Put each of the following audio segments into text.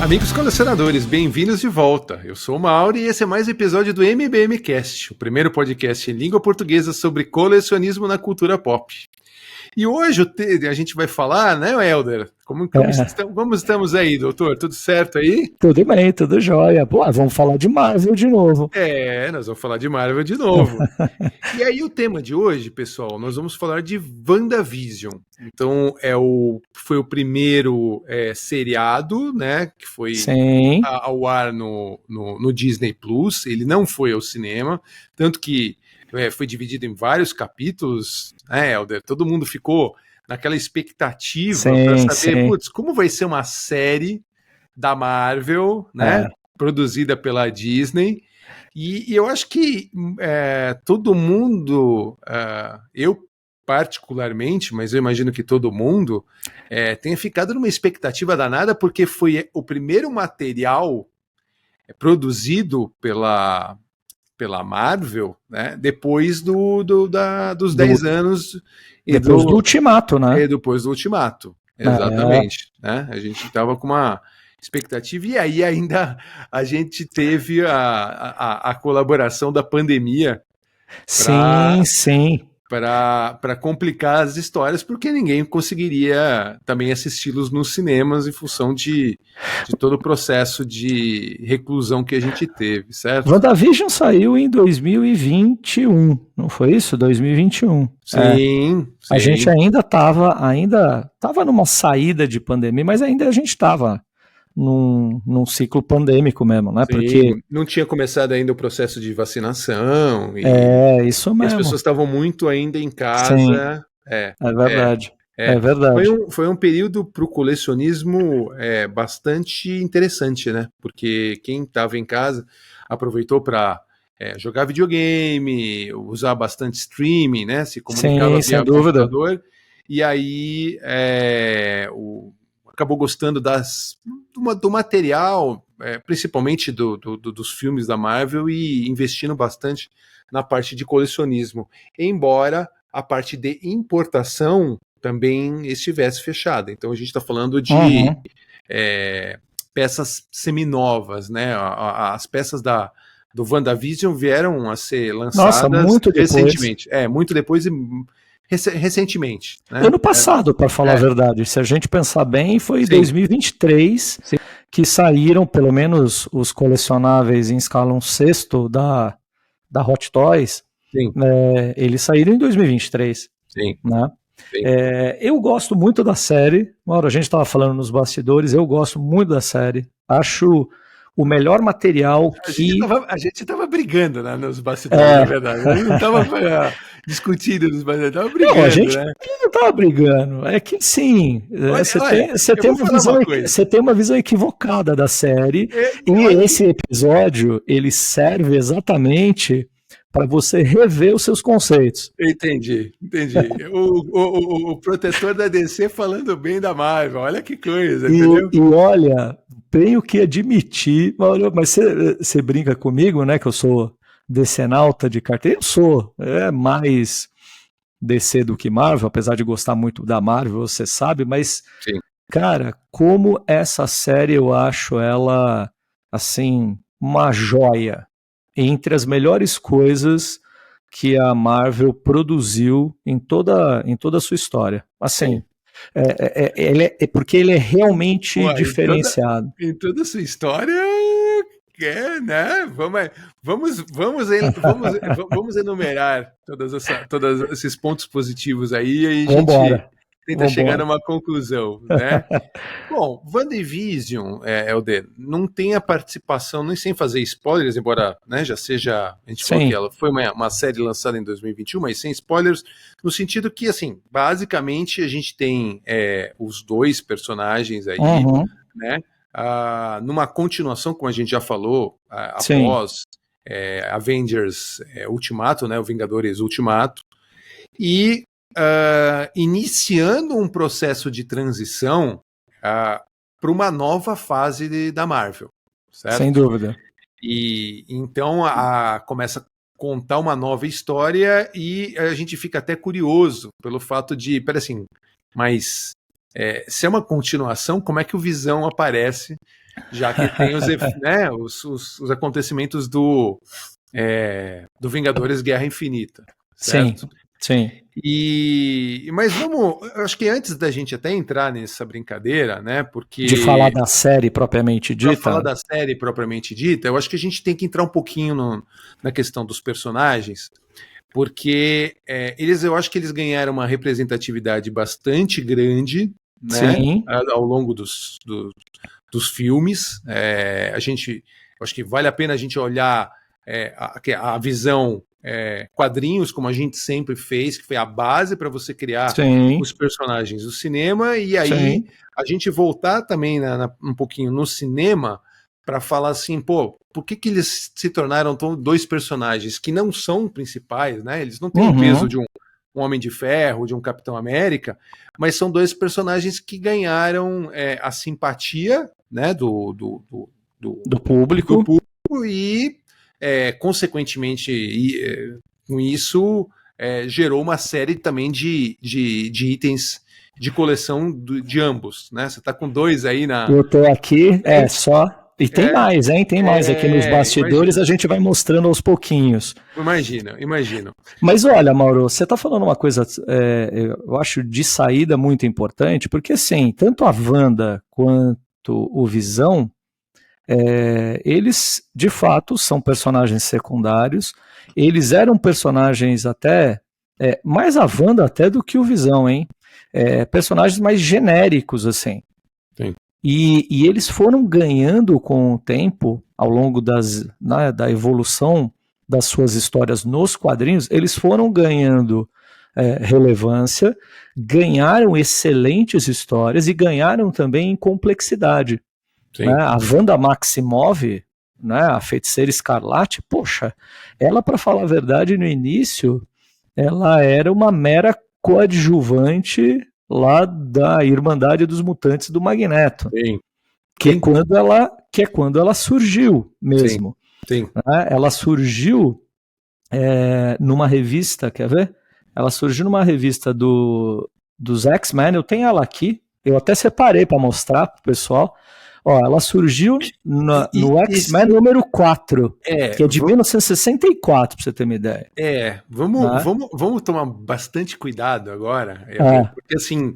Amigos colecionadores, bem-vindos de volta. Eu sou o Mauro e esse é mais um episódio do MBM Cast, o primeiro podcast em língua portuguesa sobre colecionismo na cultura pop. E hoje a gente vai falar, né, Helder? Como estamos aí, doutor? Tudo certo aí? Tudo bem, tudo jóia. Pô, vamos falar de Marvel de novo. Nós vamos falar de Marvel de novo. E aí o tema de hoje, pessoal, nós vamos falar de WandaVision. Então, foi o primeiro seriado, né, que foi ao ar no Disney Plus. Ele não foi ao cinema, tanto que foi dividido em vários capítulos, né, Helder? Todo mundo ficou naquela expectativa para saber, putz, como vai ser uma série da Marvel, né, produzida pela Disney. E eu acho que todo mundo, eu particularmente, mas eu imagino que todo mundo, tenha ficado numa expectativa danada, porque foi o primeiro material produzido pela Marvel, né, depois dos 10 anos. Depois do Ultimato, né? E depois do Ultimato, exatamente. Né? A gente estava com uma expectativa, e aí ainda a gente teve a colaboração da pandemia para complicar as histórias, porque ninguém conseguiria também assisti-los nos cinemas em função de todo o processo de reclusão que a gente teve, certo? WandaVision saiu em 2021, não foi isso? 2021. Sim. A gente ainda estava numa saída de pandemia, mas ainda a gente estava num ciclo pandêmico mesmo, né? Sim, porque não tinha começado ainda o processo de vacinação. Isso mesmo. As pessoas estavam muito ainda em casa. Sim, é verdade. É verdade. Foi um período para o colecionismo bastante interessante, né? Porque quem estava em casa aproveitou para jogar videogame, usar bastante streaming, né? Se comunicava via computador. E aí acabou gostando do material, principalmente dos filmes da Marvel, e investindo bastante na parte de colecionismo. Embora a parte de importação também estivesse fechada. Então a gente está falando de peças seminovas, né? As peças do WandaVision vieram a ser lançadas muito recentemente. Muito depois e recentemente. Né? Ano passado, para falar a verdade. Se a gente pensar bem, foi em 2023 que saíram, pelo menos, os colecionáveis em escala 1/6 da Hot Toys. Eles saíram em 2023. Sim. Né? Eu gosto muito da série. Mauro, a gente estava falando nos bastidores, eu gosto muito da série. Acho o melhor material que... A gente estava brigando, né, nos bastidores, na verdade. A gente não estava discutindo nos bastidores, estava brigando. Não, a gente não estava brigando. É que sim, você tem uma visão equivocada da série. Esse episódio, ele serve exatamente para você rever os seus conceitos. Entendi. O protetor da DC falando bem da Marvel, olha que coisa, entendeu? E olha, tenho que admitir, mas você brinca comigo, né, que eu sou DC-nauta de carteira? Eu sou, mais DC do que Marvel, apesar de gostar muito da Marvel, você sabe, mas, cara, como essa série eu acho ela, assim, uma joia. Entre as melhores coisas que a Marvel produziu em toda a sua história. Assim, porque ele é realmente diferenciado. Em toda a sua história, né? Vamos enumerar todos esses pontos positivos aí e a gente tenta chegar numa conclusão, né? Bom, WandaVision, Helder, não tem a participação, nem sem fazer spoilers, embora, né, já seja, a gente falou que ela foi uma série lançada em 2021, mas sem spoilers, no sentido que, assim, basicamente a gente tem os dois personagens aí, né, numa continuação, como a gente já falou, após Avengers Ultimato, né, o Vingadores Ultimato, e iniciando um processo de transição para uma nova fase da Marvel, certo? Sem dúvida. E então começa a contar uma nova história e a gente fica até curioso pelo fato de, mas se é uma continuação, como é que o Visão aparece Já que tem né, os acontecimentos do Vingadores Guerra Infinita, certo? Sim. Mas acho que antes da gente até entrar nessa brincadeira, né, porque... De falar da série propriamente dita. Para falar da série propriamente dita, eu acho que a gente tem que entrar um pouquinho na questão dos personagens, porque eu acho que eles ganharam uma representatividade bastante grande, né, ao longo dos filmes. Eu acho que vale a pena a gente olhar a visão quadrinhos, como a gente sempre fez, que foi a base para você criar os personagens do cinema, e aí a gente voltar também um pouquinho no cinema para falar assim, por que eles se tornaram dois personagens que não são principais, né? Eles não têm o peso de um Homem de Ferro, de um Capitão América, mas são dois personagens que ganharam a simpatia, né, do público e, consequentemente, com isso, gerou uma série também de itens de coleção de ambos, né? Você tá com dois aí na... Eu tô aqui, só... E tem mais, hein? Tem mais aqui nos bastidores, a gente vai mostrando aos pouquinhos. Imagino. Mas olha, Mauro, você tá falando uma coisa, eu acho de saída muito importante, porque assim, tanto a Wanda quanto o Visão, eles de fato são personagens secundários, eles eram personagens até, mais a Wanda até do que o Visão, hein? Personagens mais genéricos, assim. Sim. E eles foram ganhando com o tempo, ao longo da evolução das suas histórias nos quadrinhos, eles foram ganhando relevância, ganharam excelentes histórias e ganharam também em complexidade. Né? A Wanda Maximoff, né, a Feiticeira Escarlate, poxa, ela, para falar a verdade, no início, ela era uma mera coadjuvante lá da Irmandade dos Mutantes do Magneto. Sim. Que é quando ela surgiu mesmo. Sim. Né? Ela surgiu numa revista, quer ver? Ela surgiu numa revista dos X-Men, eu tenho ela aqui, eu até separei para mostrar pro pessoal. Ó, ela surgiu no X-Men número 4, que é de 1964, para você ter uma ideia. Vamos tomar bastante cuidado agora, porque assim,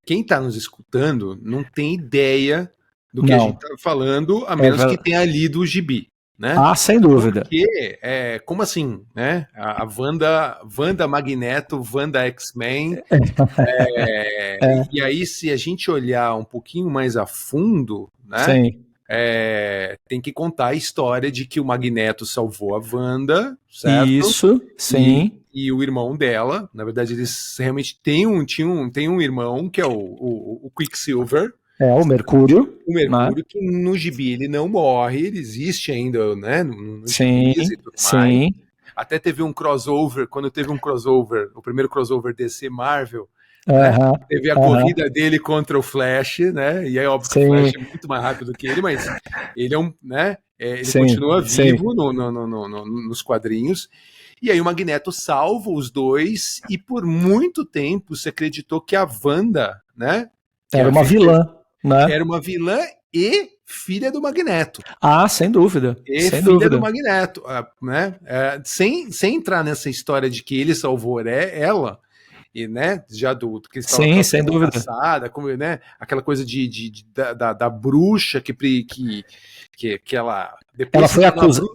quem está nos escutando não tem ideia do que a gente está falando, a menos que tenha lido o gibi. Né? Ah, sem dúvida. Porque, como assim, né? A Wanda Magneto, Wanda X-Men. E aí, se a gente olhar um pouquinho mais a fundo, né? Sim. Tem que contar a história de que o Magneto salvou a Wanda, certo? Isso, sim. E o irmão dela, na verdade, eles realmente têm um irmão que é o Quicksilver. O Mercúrio. O Mercúrio, que no gibi ele não morre, ele existe ainda, né? Sim, e tudo mais. Até teve um crossover, quando teve um crossover, o primeiro crossover DC Marvel, né? Teve a corrida dele contra o Flash, né? E aí, óbvio que o Flash é muito mais rápido que ele, mas ele né? Ele continua vivo nos quadrinhos. E aí o Magneto salva os dois, e por muito tempo se acreditou que a Wanda, né? Era uma vilã. Né? Era uma vilã e filha do Magneto. Ah, sem dúvida. Sem filha do Magneto. Né? Sem entrar nessa história de que ele salvou ela, e, né, já do que eles sim, sem dúvida. Passada, como, né, aquela coisa da bruxa que ela... Depois ela foi acusada.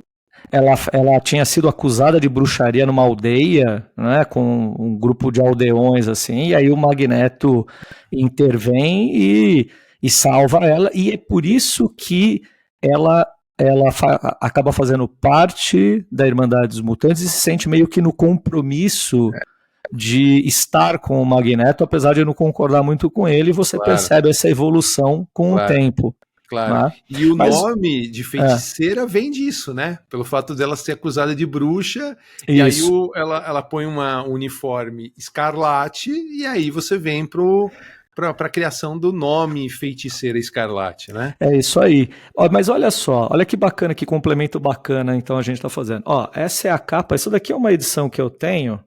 Ela tinha sido acusada de bruxaria numa aldeia, né, com um grupo de aldeões, assim, e aí o Magneto intervém e salva ela, e é por isso que ela acaba fazendo parte da Irmandade dos Mutantes e se sente meio que no compromisso de estar com o Magneto, apesar de eu não concordar muito com ele, e você percebe essa evolução com o tempo. Claro. Né? E o nome de feiticeira vem disso, né? Pelo fato dela ser acusada de bruxa, e aí ela põe um uniforme escarlate, e aí você vem para a criação do nome Feiticeira Escarlate, né? É isso aí. Mas olha só, olha que bacana, que complemento bacana então a gente está fazendo. Essa é a capa, isso daqui é uma edição que eu tenho.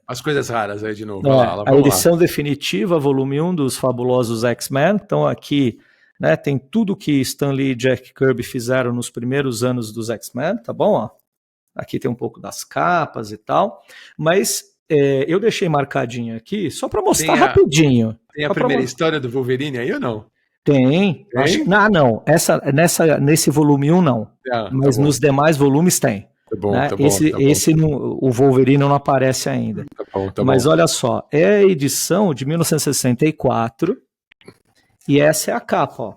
As coisas raras aí de novo. A edição definitiva, volume 1 dos Fabulosos X-Men, estão aqui né? Tem tudo que Stan Lee e Jack Kirby fizeram nos primeiros anos dos X-Men, tá bom? Ó, aqui tem um pouco das capas e tal, mas eu deixei marcadinho aqui só para mostrar rapidinho. Tem a primeira história do Wolverine aí ou não? Tem. Não. Nesse volume 1 não. Mas nos demais volumes tem. Tá bom, né? Tá bom. O Wolverine não aparece ainda. Tá bom. Mas olha só, é a edição de 1964 e essa é a capa, ó.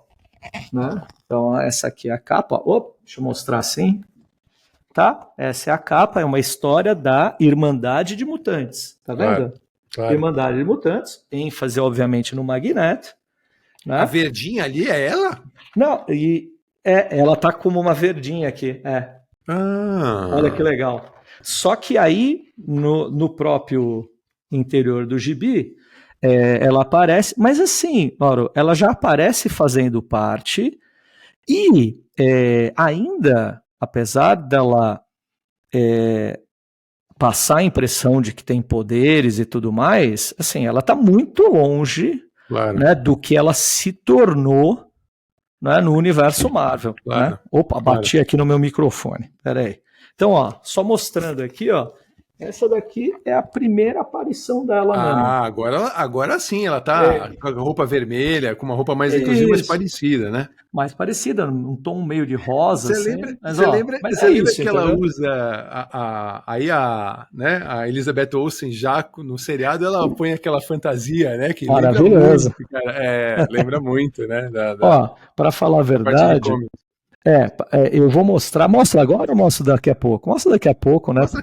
Né? Então essa aqui é a capa. Deixa eu mostrar assim. Tá? Essa é a capa, é uma história da Irmandade de Mutantes. Tá vendo? Claro. Irmandade de Mutantes, ênfase obviamente no Magneto. Né? A verdinha ali é ela? Não, ela tá como uma verdinha aqui. Olha que legal. Só que aí, no próprio interior do gibi, ela aparece, mas assim, Mauro, ela já aparece fazendo parte e ainda, apesar dela passar a impressão de que tem poderes e tudo mais, assim, ela tá muito longe, claro, né, do que ela se tornou, né, no universo Marvel. Claro, né? Opa, bati aqui no meu microfone. Peraí. Então, ó, só mostrando aqui, ó, essa daqui é a primeira aparição dela. Agora sim, ela tá com a roupa vermelha, com uma roupa mais, inclusive, mais parecida, né? Mais parecida, um tom meio de rosa. Você lembra que ela usa a Elizabeth Olsen já no seriado, ela põe aquela fantasia, né? Que maravilhosa. Lembra muito, né? Ó, para falar a verdade, eu vou mostrar. Mostra agora ou mostro daqui a pouco? Mostra daqui a pouco, né? Mostra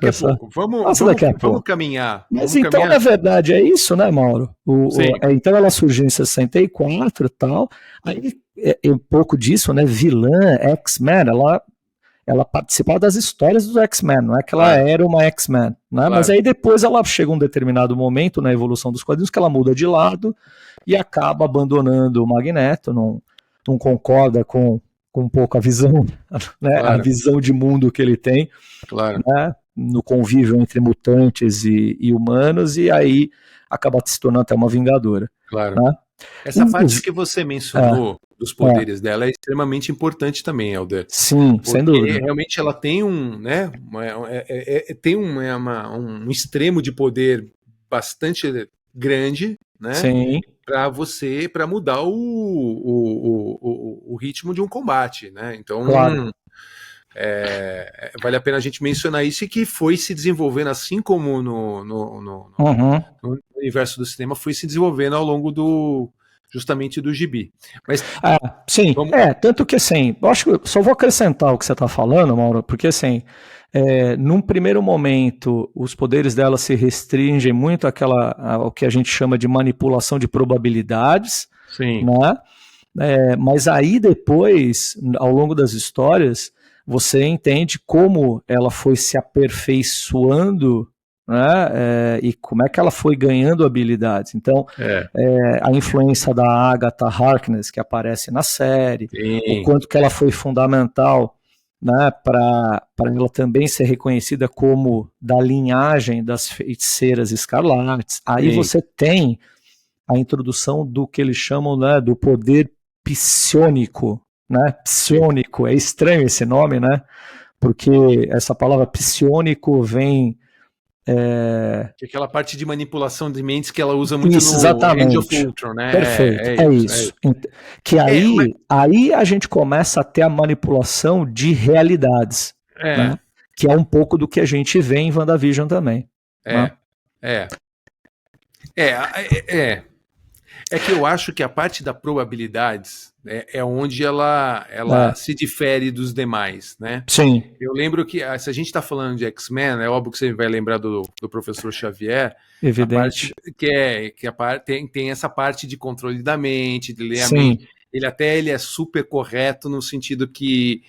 daqui a pouco. Vamos caminhar. Mas então, na verdade, é isso, né, Mauro? Então ela surgiu em 64 e tal. Aí, um pouco disso, né? Vilã, X-Men, ela participava das histórias dos X-Men, não é que ela era uma X-Men, né? Claro. Mas aí depois ela chega um determinado momento na evolução dos quadrinhos que ela muda de lado e acaba abandonando o Magneto, não concorda com um pouco a visão, né? Claro. A visão de mundo que ele tem, claro, né? No convívio entre mutantes e humanos, e aí acaba se tornando até uma vingadora. Claro. Né? Essa parte que você mencionou dos poderes dela é extremamente importante também, Helder. Sim, sem dúvida. Realmente ela tem um extremo de poder bastante grande, né? Sim. Para mudar o ritmo de um combate, né? Então, claro. Vale a pena a gente mencionar isso, e que foi se desenvolvendo, assim como no universo do cinema, foi se desenvolvendo ao longo justamente do gibi. Mas, sim, tanto que assim, eu acho que só vou acrescentar o que você está falando, Mauro, porque assim, num primeiro momento, os poderes dela se restringem muito ao que a gente chama de manipulação de probabilidades. Sim. Né? Mas aí depois, ao longo das histórias, você entende como ela foi se aperfeiçoando, né? E como é que ela foi ganhando habilidades. Então, a influência da Agatha Harkness, que aparece na série, o quanto que ela foi fundamental, né, para ela também ser reconhecida como da linhagem das feiticeiras escarlates. Aí você tem a introdução do que eles chamam, né, do poder psiônico, né? Psiônico, é estranho esse nome, né? Porque essa palavra psiônico vem... Que é aquela parte de manipulação de mentes que ela usa muito exatamente. No Age of Ultron, né? Perfeito, isso. Que aí a gente começa a ter a manipulação de realidades, né? Que é um pouco do que a gente vê em WandaVision também. É que eu acho que a parte da probabilidades é onde ela se difere dos demais, né? Sim. Eu lembro que, se a gente está falando de X-Men, é óbvio que você vai lembrar do professor Xavier. Evidente. Tem essa parte de controle da mente, de ler a Sim. mente. Ele é super correto no sentido que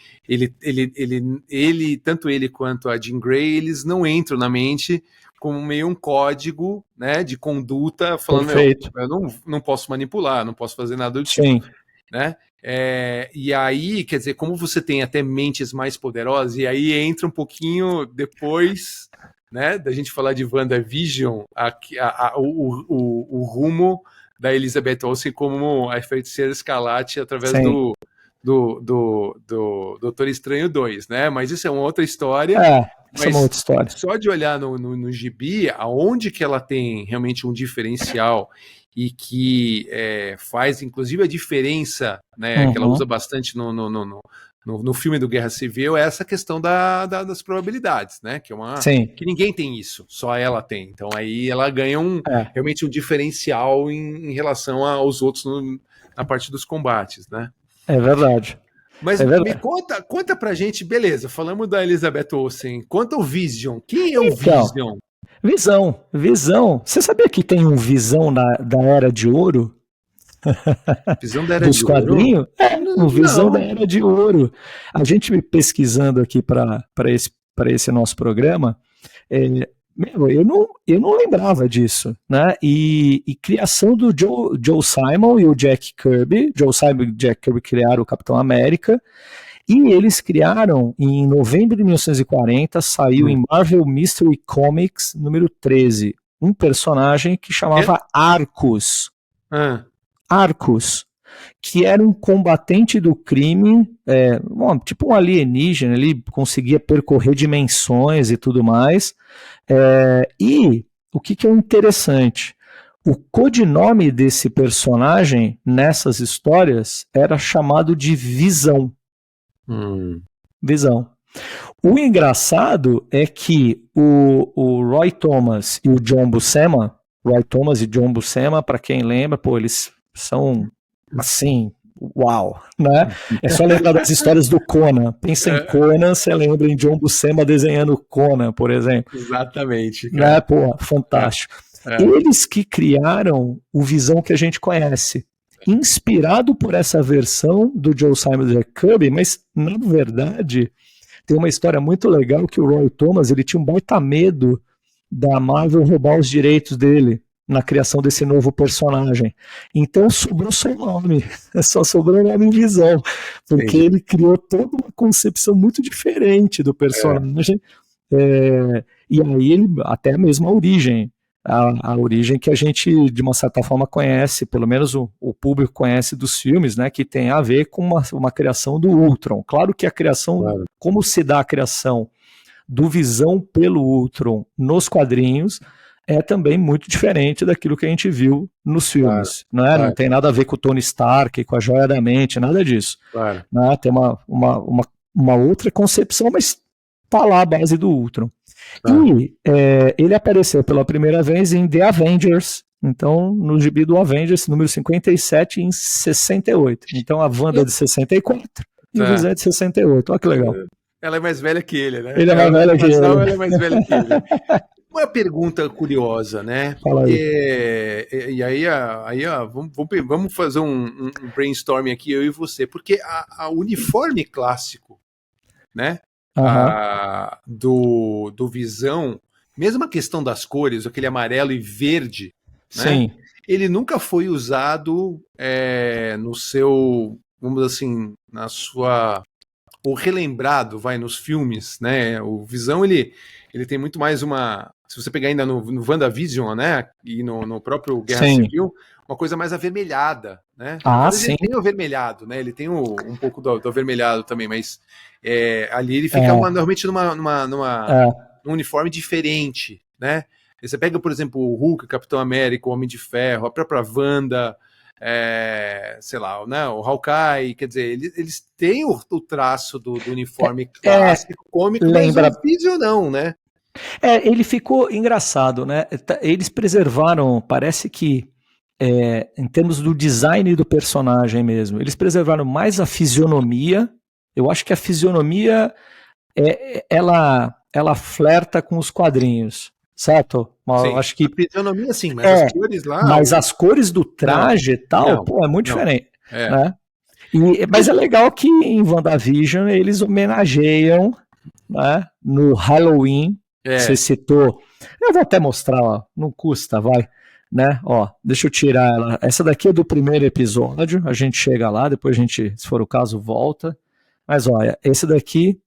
tanto ele quanto a Jean Grey, eles não entram na mente como meio um código, né, de conduta, falando, eu não posso manipular, não posso fazer nada do tipo. Sim. Né? E aí, quer dizer, como você tem até mentes mais poderosas, e aí entra um pouquinho depois, né, da gente falar de WandaVision, o rumo da Elizabeth Olsen como a Feiticeira Escarlate através do Doutor Estranho 2, né? Mas isso é uma outra história. Isso é uma outra história. Só de olhar no gibi, aonde que ela tem realmente um diferencial e que faz, inclusive, a diferença, né? Que ela usa bastante no filme do Guerra Civil, é essa questão das probabilidades, né? Que que ninguém tem isso, só ela tem. Então aí ela ganha realmente um diferencial em relação aos outros na parte dos combates, né? É verdade. Mas me conta pra gente, beleza, falamos da Elizabeth Olsen, conta o Vision. Quem é o Vision? Visão. Você sabia que tem um Visão da Era de Ouro? Visão da Era dos de quadrinhos? Ouro? Um Visão da Era de Ouro. A gente pesquisando aqui para esse nosso programa, eu não lembrava disso, né? E criação do Joe Simon e o Jack Kirby. Joe Simon e o Jack Kirby criaram o Capitão América. E eles criaram, em novembro de 1940, saiu em Marvel Mystery Comics número 13, um personagem que chamava Arcus. Arcus, que era um combatente do crime, tipo um alienígena, ele conseguia percorrer dimensões e tudo mais. E o que é interessante? O codinome desse personagem nessas histórias era chamado de Visão. Visão. O engraçado é que o Roy Thomas e o John Buscema, para quem lembra, eles são assim, uau, né? É só lembrar das histórias do Conan. Pensa em Conan, você lembra em John Buscema desenhando Conan, por exemplo. Exatamente, cara. Né? Fantástico. Eles que criaram o Visão que a gente conhece. Inspirado por essa versão do Joe Simon e Jack Kirby, mas na verdade tem uma história muito legal que o Roy Thomas ele tinha um baita medo da Marvel roubar os direitos dele na criação desse novo personagem. Então sobrou só o nome, só sobrou o nome Visão, porque ele criou toda uma concepção muito diferente do personagem, e aí ele, até mesmo a origem que a gente, de uma certa forma, conhece, pelo menos o público conhece dos filmes, né, que tem a ver com uma criação do Ultron. Claro que a criação, como se dá a criação do Visão pelo Ultron nos quadrinhos, é também muito diferente daquilo que a gente viu nos filmes. Né? Não tem nada a ver com o Tony Stark, com a Joia da Mente, nada disso. Né? Tem uma outra concepção, mas tá lá a base do Ultron. E ele apareceu pela primeira vez em The Avengers, então no gibi do Avengers, número 57, em 68. Então a Wanda de 64 e o Visão de 68. Olha que legal. Ela é mais velha que ele, né? Ele é mais velho que ele. Ela é mais velha que ele. Uma pergunta curiosa, né? Fala aí. E aí, vamos fazer um brainstorming aqui, eu e você, porque a uniforme clássico, né? Do Visão, mesmo a questão das cores, aquele amarelo e verde, né? Sim. Ele nunca foi usado no seu, vamos dizer assim, na sua, ou relembrado, nos filmes, né? O Visão, ele tem muito mais se você pegar ainda no WandaVision, né? E no próprio Guerra Civil, uma coisa mais avermelhada, né? Sim. Ele tem o avermelhado, né? Ele tem um pouco do avermelhado também, mas ali ele fica normalmente num uniforme diferente, né? E você pega, por exemplo, o Hulk, o Capitão América, o Homem de Ferro, a própria Wanda, sei lá, né? O Hawkeye, quer dizer, eles têm o traço do uniforme clássico, cômico, lembra... mas o Vision não, né? Ele ficou engraçado, né? Eles preservaram, parece que em termos do design do personagem mesmo, eles preservaram mais a fisionomia. Eu acho que a fisionomia ela flerta com os quadrinhos, certo? Eu acho que a fisionomia sim, mas as cores lá. Mas as cores do traje e tal, é muito diferente, né? Mas é legal que em WandaVision eles homenageiam, né, no Halloween. Você citou. Eu vou até mostrar, ó, não custa, vai. Né? Ó, deixa eu tirar ela. Essa daqui é do primeiro episódio. A gente chega lá, depois a gente, se for o caso, volta. Mas olha, esse daqui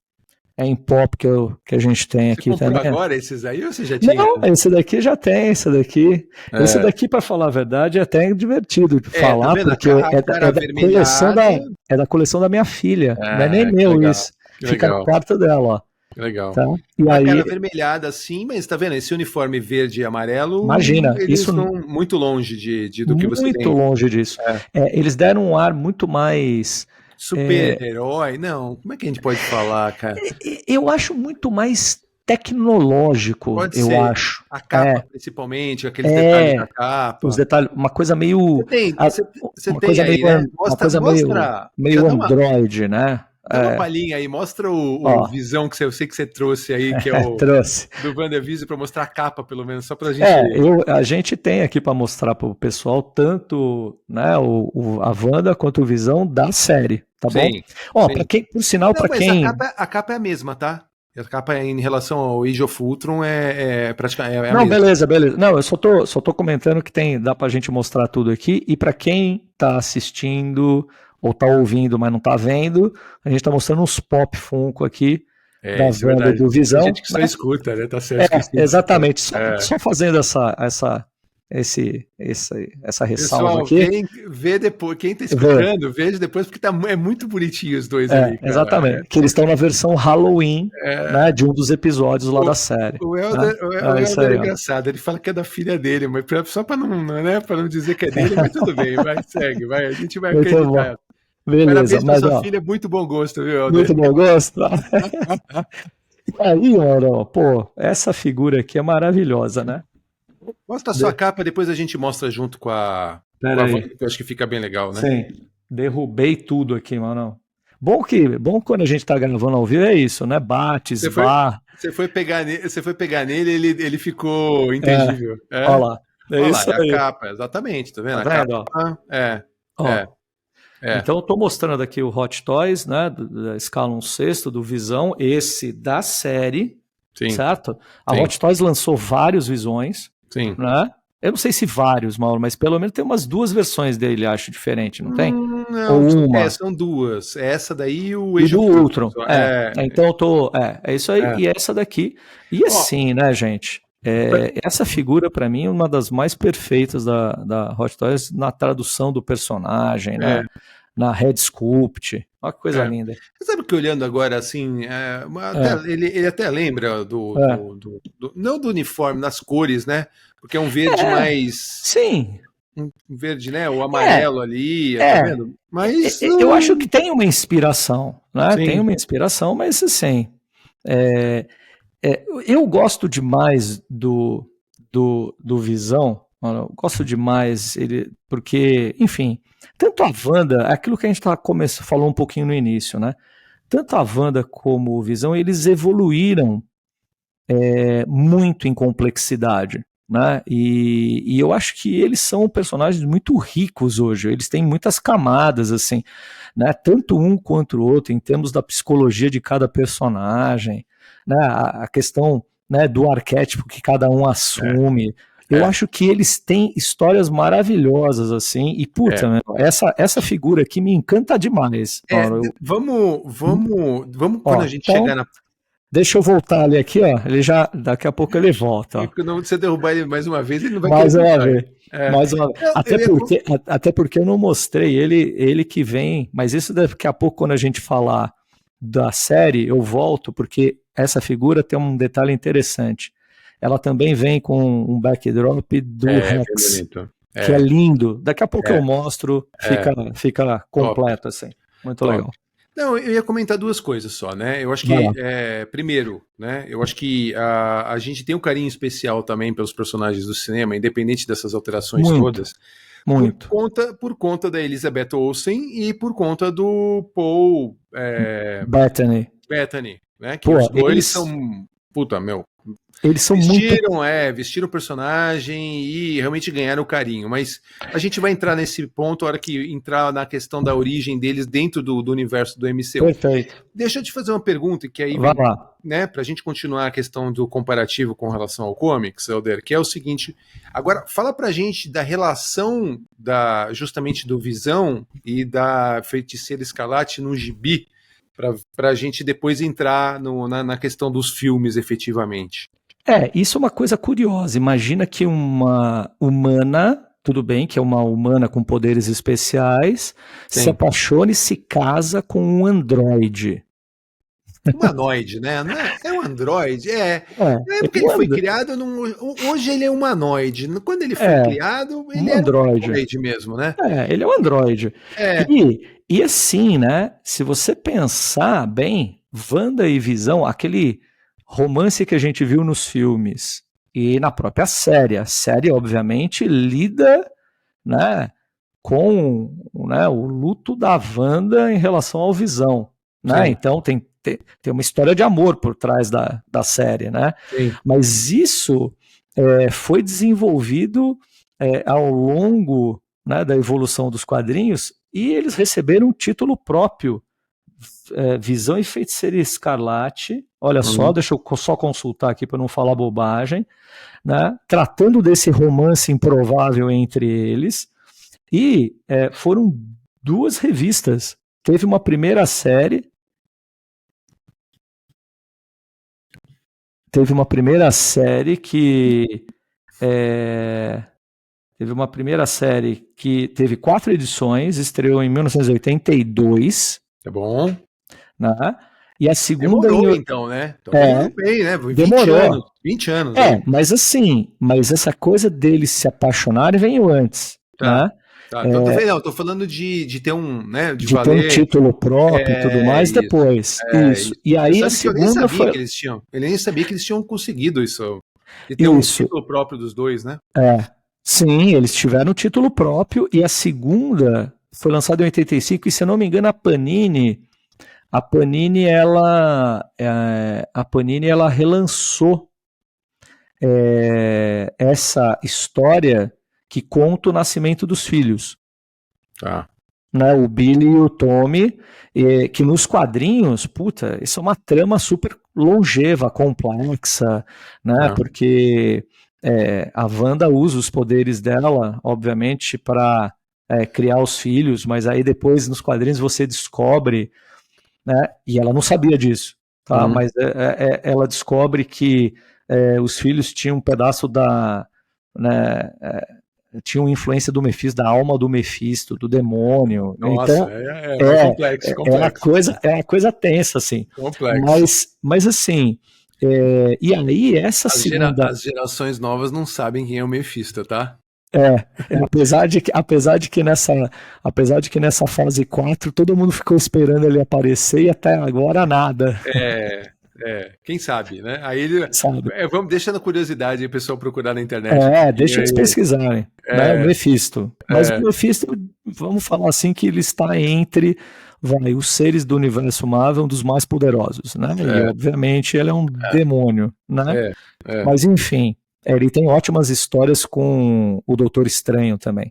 em pop que a gente tem Você aqui comprou também. agora esses aí ou você já tinha? Não, esse daqui já tem, esse daqui. É. Esse daqui, para falar a verdade, é até divertido de Tá falar, vendo? porque A cara avermelhada. é da coleção da minha filha. Não é nem Que meu legal, isso. que Fica no legal, quarto dela, ó. que legal. Tá? E A cara aí, avermelhada assim, mas tá vendo? Esse uniforme verde e amarelo, imagina, eles isso estão muito longe do que você muito tem. longe disso. Eles deram um ar muito mais. Super-herói? Não, como é que a gente pode falar, cara? Eu acho muito mais tecnológico, Pode eu ser. acho. A capa, principalmente, aqueles detalhes da Os capa. detalhes, uma coisa meio. Você Uma tem coisa meio, aí, né? uma coisa Já meio Android, né? dá uma palhinha aí, mostra o Ó, visão que eu sei que você trouxe aí, que é o trouxe. do WandaVision, para mostrar a capa, pelo menos, só pra gente. A gente tem aqui para mostrar para o pessoal tanto, né, a Wanda quanto o Visão da série, tá bom? Sim, Ó, sim. para quem, por sinal, Não, para mas quem. a capa é a mesma, tá? A capa em relação ao Age of Ultron é praticamente a Não, mesma. beleza. Não, eu só tô comentando que dá pra gente mostrar tudo aqui. E para quem tá assistindo ou tá ouvindo, mas não tá vendo, a gente tá mostrando uns pop Funko aqui da Isso é Wanda e verdade. do Visão. Tem gente que só escuta, né? Tá certo. Exatamente. Só fazendo essa ressalva Pessoal, aqui. vê depois. Quem tá escutando, veja depois, porque é muito bonitinho os dois ali, cara. Exatamente. Que eles estão na versão Halloween, né, de um dos episódios lá da série. O Helder, né? Isso aí, é engraçado. Ele fala que é da filha dele, mas só para não, né, para não dizer que é dele, mas tudo bem, vai, segue, vai. A gente vai muito acreditar. Bom. Beleza, Parabéns pra sua filha, muito bom gosto, viu, Helder? Muito bom gosto. Aí, Oro, pô, essa figura aqui é maravilhosa, né? Mostra a sua capa, depois a gente mostra junto com a Wanda, que eu acho que fica bem legal, né? Sim, derrubei tudo aqui, mano. Bom quando a gente tá gravando ao vivo é isso, né? Bate, esbarra. Você foi pegar nele, ele ficou intangível. Olha lá. Olha isso lá, aí. a capa, exatamente, tá vendo? Tá vendo? A capa, Então eu tô mostrando aqui o Hot Toys, né, da escala 1/6 do Visão, esse da série, sim, certo? A sim. Hot Toys lançou vários Visões, sim. Né? Eu não sei se vários, Mauro, mas pelo menos tem umas 2 versões dele, acho, diferente, não tem? Não, ou uma. São 2. Essa daí e o Age of Ultron. Então eu tô. É isso aí, e essa daqui. E assim, né, gente? Essa figura, para mim, é uma das mais perfeitas da Hot Toys na tradução do personagem, na head sculpt. Olha que coisa linda. Você sabe que olhando agora, assim, ele até lembra não do uniforme, nas cores, né? Porque é um verde mais... Sim. Um verde, né? O amarelo ali, tá vendo? Mas... Eu acho que tem uma inspiração, né? Sim. Tem uma inspiração, mas assim... eu gosto demais do Visão, eu gosto demais ele, porque, enfim, tanto a Wanda, aquilo que a gente falou um pouquinho no início, né? Tanto a Wanda como o Visão, eles evoluíram muito em complexidade, né? E eu acho que eles são personagens muito ricos hoje, eles têm muitas camadas, assim, né? Tanto um quanto o outro, em termos da psicologia de cada personagem, né? A questão, né, do arquétipo que cada um assume. Eu acho que eles têm histórias maravilhosas, assim, e puta, meu, essa figura aqui me encanta demais. Vamos quando a gente chegar na... Deixa eu voltar ali aqui, ó. Ele já, daqui a pouco ele volta. Ó. Quando você derrubar ele mais uma vez, ele não vai mais uma vez. Mais uma vez. Até porque eu não mostrei ele que vem, mas isso daqui a pouco, quando a gente falar da série, eu volto, porque essa figura tem um detalhe interessante. Ela também vem com um backdrop do Rex, que é lindo. Daqui a pouco eu mostro, fica completo, assim. Muito legal. Não, eu ia comentar 2 coisas só, né? Eu acho que, primeiro, né? Eu acho que a gente tem um carinho especial também pelos personagens do cinema, independente dessas alterações todas. Muito. Por conta da Elizabeth Olsen e por conta do Paul Bettany, né? Que os dois são... Puta, meu... Eles são vestiram o personagem e realmente ganharam o carinho, mas a gente vai entrar nesse ponto a hora que entrar na questão da origem deles dentro do universo do MCU. Perfeito. Deixa eu te fazer uma pergunta que aí vai lá. Né, pra gente continuar a questão do comparativo com relação ao comics, Helder, que é o seguinte, agora fala pra gente da relação justamente do Visão e da Feiticeira Escarlate no gibi, para a gente depois entrar na questão dos filmes efetivamente. Isso é uma coisa curiosa. Imagina que uma humana, tudo bem, que é uma humana com poderes especiais, Sim. se apaixona e se casa com um androide. Humanoide, né? É um androide? Porque ele foi criado hoje ele é humanoide. Quando ele foi criado, ele era um androide mesmo, né? Ele é um androide. E assim, né? Se você pensar bem, Wanda e Visão, aquele romance que a gente viu nos filmes e na própria série. A série, obviamente, lida, né, com, né, o luto da Wanda em relação ao Visão. Né? Então tem uma história de amor por trás da série. Né? Mas isso foi desenvolvido ao longo, né, da evolução dos quadrinhos e eles receberam um título próprio. Visão e Feiticeira Escarlate, olha só, deixa eu só consultar aqui para não falar bobagem, né? Tratando desse romance improvável entre eles, e foram 2 revistas. Teve uma primeira série que teve 4 edições, estreou em 1982. Tá bom. Né? E a segunda demorou, então, né? Então, bem, né? 20 anos. Mas assim, essa coisa deles se apaixonarem veio antes. Né? Tô falando de ter um, né? De ter um título próprio e tudo mais depois. Isso. E aí a segunda foi. Ele nem sabia que eles tinham conseguido isso. De ter um título próprio dos dois, né? Sim, eles tiveram um título próprio e a segunda foi lançada em 85 e, se eu não me engano, a Panini ela relançou essa história que conta o nascimento dos filhos. Né, o Billy e o Tommy, que nos quadrinhos, isso é uma trama super longeva, complexa, né, porque a Wanda usa os poderes dela, obviamente, para criar os filhos, mas aí depois nos quadrinhos você descobre, né, e ela não sabia disso, tá? Mas ela descobre que os filhos tinham um pedaço da, né, tinham influência do Mephisto, da alma do Mephisto, do demônio. Nossa, então, complexo. É uma coisa tensa, assim. Complexo. Mas assim, e aí essa As gerações novas não sabem quem é o Mephisto, tá? Apesar de que nessa fase 4 todo mundo ficou esperando ele aparecer e até agora nada. Quem sabe, né? Aí ele vamos deixando curiosidade aí o pessoal procurar na internet. Deixa eles pesquisarem, né? O Mephisto. Mas o Mephisto, vamos falar assim, que ele está entre os seres do universo Marvel, um dos mais poderosos, né? E obviamente ele é um demônio, né? Mas enfim, ele tem ótimas histórias com o Doutor Estranho também.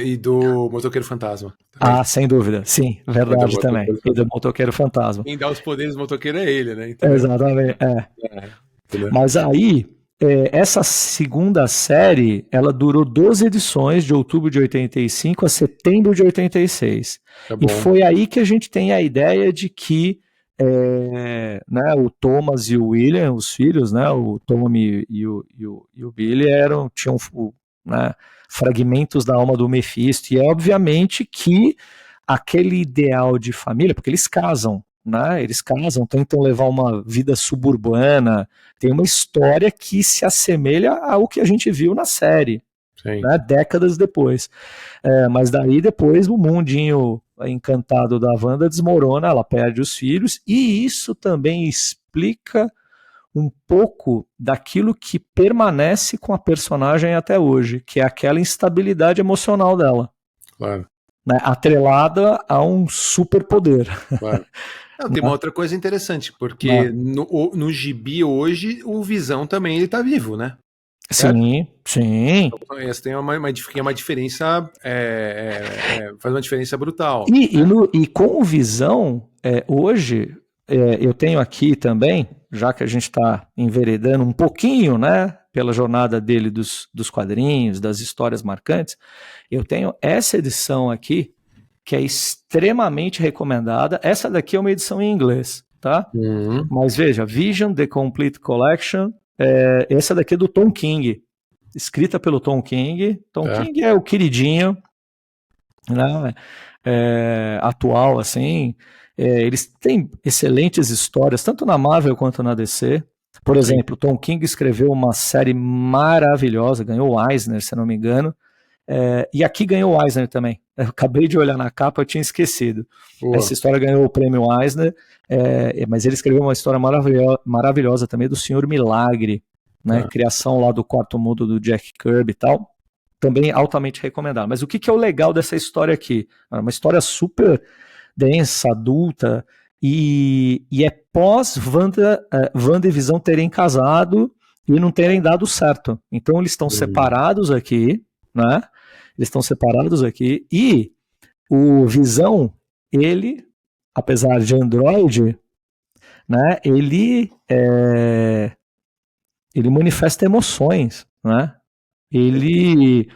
E do Motoqueiro Fantasma. Também. Sem dúvida. Sim, verdade também. E do Motoqueiro Fantasma. Quem dá os poderes do motoqueiro é ele, né? Então, exatamente. Mas aí, essa segunda série, ela durou 12 edições, de outubro de 85 a setembro de 86. E foi aí que a gente tem a ideia de que né, o Thomas e o William, os filhos, né, o Tommy e o Billy tinham né, fragmentos da alma do Mephisto, e obviamente que aquele ideal de família, porque eles casam, né, tentam levar uma vida suburbana, tem uma história que se assemelha ao que a gente viu na série, né, décadas depois. Mas daí depois o mundinho encantado da Wanda desmorona, ela perde os filhos, e isso também explica um pouco daquilo que permanece com a personagem até hoje, que é aquela instabilidade emocional dela. Claro. Né, atrelada a um superpoder. Claro. Tem uma outra coisa interessante, porque no gibi hoje, o Visão também ele tá vivo, né? Sim. Então, essa tem uma diferença, faz uma diferença brutal. E com o Visão, hoje, eu tenho aqui também, já que a gente está enveredando um pouquinho, né, pela jornada dele dos quadrinhos, das histórias marcantes, eu tenho essa edição aqui, que é extremamente recomendada. Essa daqui é uma edição em inglês, tá? Mas veja, Vision, The Complete Collection, essa daqui é do Tom King, escrita pelo Tom King. Tom King é o queridinho, né? Atual, assim. Eles têm excelentes histórias, tanto na Marvel quanto na DC. Por exemplo, Tom King escreveu uma série maravilhosa, ganhou o Eisner, se não me engano, e aqui ganhou o Eisner também. Eu acabei de olhar na capa, eu tinha esquecido. Essa história ganhou o prêmio Eisner, mas ele escreveu uma história maravilhosa também do Senhor Milagre, né? Criação lá do Quarto Mundo do Jack Kirby e tal. Também altamente recomendado. Mas o que é o legal dessa história aqui? É uma história super densa, adulta, e é pós-Wanda e Visão terem casado e não terem dado certo. Então eles estão separados aqui, né? Eles estão separados aqui, e o Visão, ele, apesar de androide, né? Ele manifesta emoções, né? Ele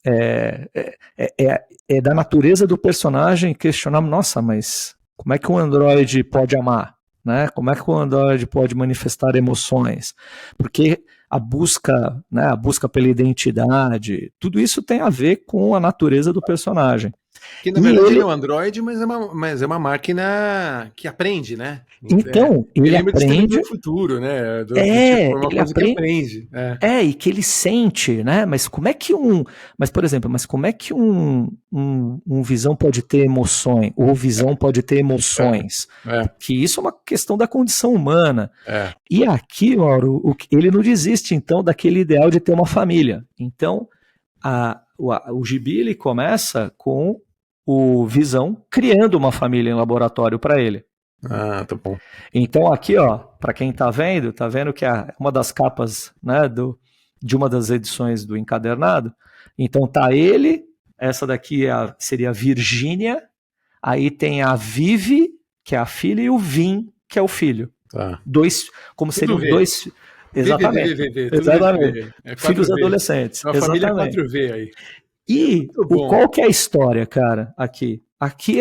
é da natureza do personagem questionar, nossa, mas como é que um androide pode amar? Né? Como é que um androide pode manifestar emoções? Porque a busca, né, a busca pela identidade, tudo isso tem a ver com a natureza do personagem. Que na verdade ele é um androide, mas é uma máquina que aprende, né? Então, ele aprende do futuro, né? Ele coisa que aprende. E que ele sente, né? Mas como é que por exemplo, como é que um Visão pode ter emoções? Ou Visão pode ter emoções? Que isso é uma questão da condição humana. E aqui, Mauro, ele não desiste, então, daquele ideal de ter uma família. Então, o gibi ele começa com o Visão criando uma família em laboratório para ele. Tá bom. Então aqui, ó, para quem tá vendo que é uma das capas, né, de uma das edições do encadernado. Então tá ele, essa daqui seria a Virgínia, aí tem a Vivi, que é a filha, e o Vin, que é o filho. Dois, como seriam dois... Exatamente. Exatamente. Filhos adolescentes. Uma família 4V aí. E qual que é a história, cara, aqui? Aqui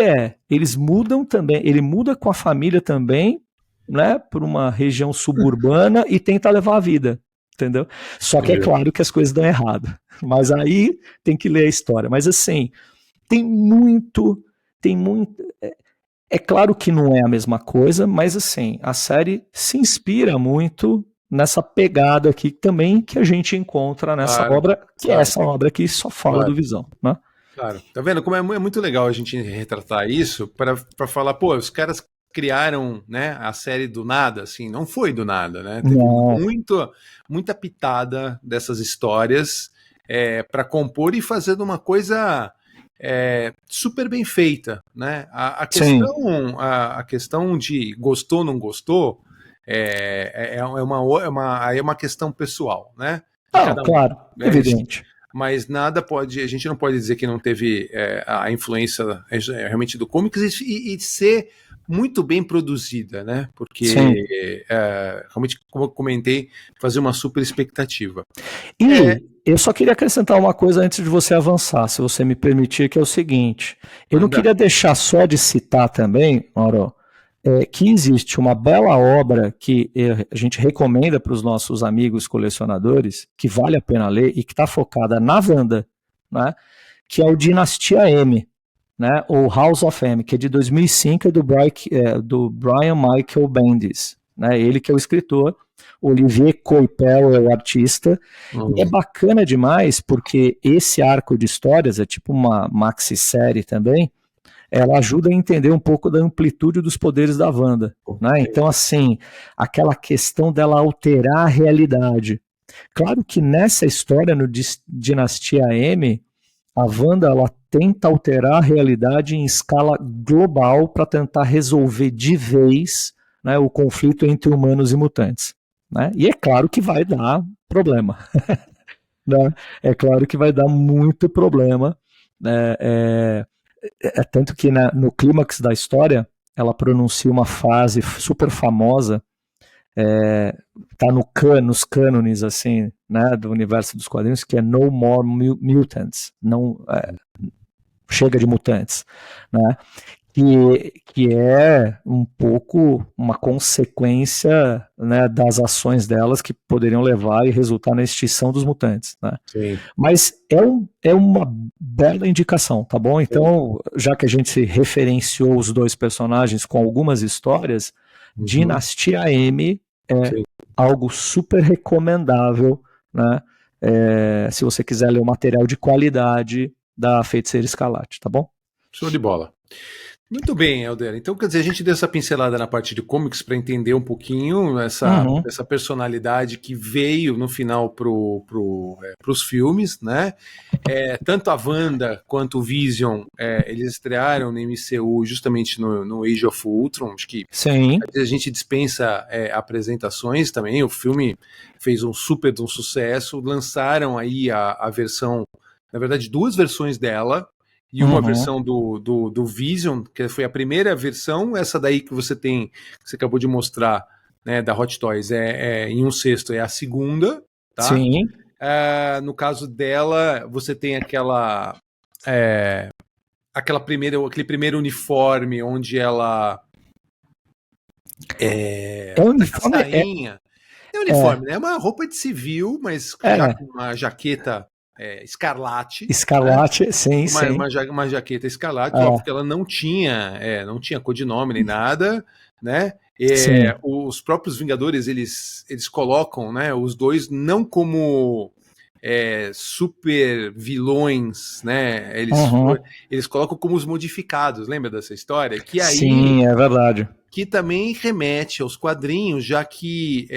eles mudam também, ele muda com a família também, né, para uma região suburbana e tenta levar a vida, entendeu? Só que é claro que as coisas dão errado, mas aí tem que ler a história. Mas assim, tem muito, é claro que não é a mesma coisa, mas assim, a série se inspira muito nessa pegada aqui também que a gente encontra nessa obra, que é essa obra que só fala do Visão, né? Claro, tá vendo como é muito legal a gente retratar isso para falar, pô, os caras criaram, né, a série do nada, assim, não foi do nada, né? Teve muita pitada dessas histórias para compor e fazer uma coisa super bem feita, né? A questão de gostou ou não gostou é uma questão pessoal, né? Claro, evidente. Mas a gente não pode dizer que não teve a influência realmente do comics e ser muito bem produzida, né? Porque realmente, como eu comentei, fazer uma super expectativa. E eu só queria acrescentar uma coisa antes de você avançar, se você me permitir, que é o seguinte: eu não queria deixar só de citar também, Mauro, que existe uma bela obra que a gente recomenda para os nossos amigos colecionadores, que vale a pena ler e que está focada na Wanda, né, que é o Dinastia M, né, ou House of M, que é de 2005, é do Brian Michael Bendis, né, ele que é o escritor, Olivier Coipel é o artista, e é bacana demais porque esse arco de histórias é tipo uma maxi-série também, ela ajuda a entender um pouco da amplitude dos poderes da Wanda, né? Então, assim, aquela questão dela alterar a realidade. Claro que nessa história, no Dinastia M, a Wanda, ela tenta alterar a realidade em escala global para tentar resolver de vez, né, o conflito entre humanos e mutantes, né? E é claro que vai dar problema. Né? É claro que vai dar muito problema, tanto que no clímax da história ela pronuncia uma frase super famosa, tá nos cânones assim, né, do universo dos quadrinhos, que é No More Mutants, não, chega de mutantes, né? Que é um pouco uma consequência, né, das ações delas que poderiam levar e resultar na extinção dos mutantes, né? Sim. Mas é uma bela indicação, tá bom? Então, já que a gente referenciou os dois personagens com algumas histórias, Dinastia M é algo super recomendável, né? Se você quiser ler o material de qualidade da Feiticeira Escarlate, tá bom? Show de bola. Muito bem, Helder. Então, quer dizer, a gente deu essa pincelada na parte de comics para entender um pouquinho essa personalidade que veio no final pros filmes, né? Tanto a Wanda quanto o Vision, eles estrearam no MCU justamente no Age of Ultron. Acho que Sim. a gente dispensa apresentações também. O filme fez um super de um sucesso. Lançaram aí a versão, na verdade, 2 versões dela. E uma versão do Vision, que foi a primeira versão, essa daí que você tem, que você acabou de mostrar, né, da Hot Toys, em 1/6 é a segunda, tá? Sim. No caso dela, você tem aquele primeiro uniforme onde ela uniforme, sainha. É uniforme, né? É uma roupa de civil, mas já com uma jaqueta escarlate. Escarlate, né? Sim, sim. Uma jaqueta escarlate, óbvio que ela não tinha codinome nem nada, né? Os próprios Vingadores, eles colocam, né, os dois não como super vilões, né? Eles colocam como os modificados, lembra dessa história? Que aí, sim, é verdade. Que também remete aos quadrinhos, já que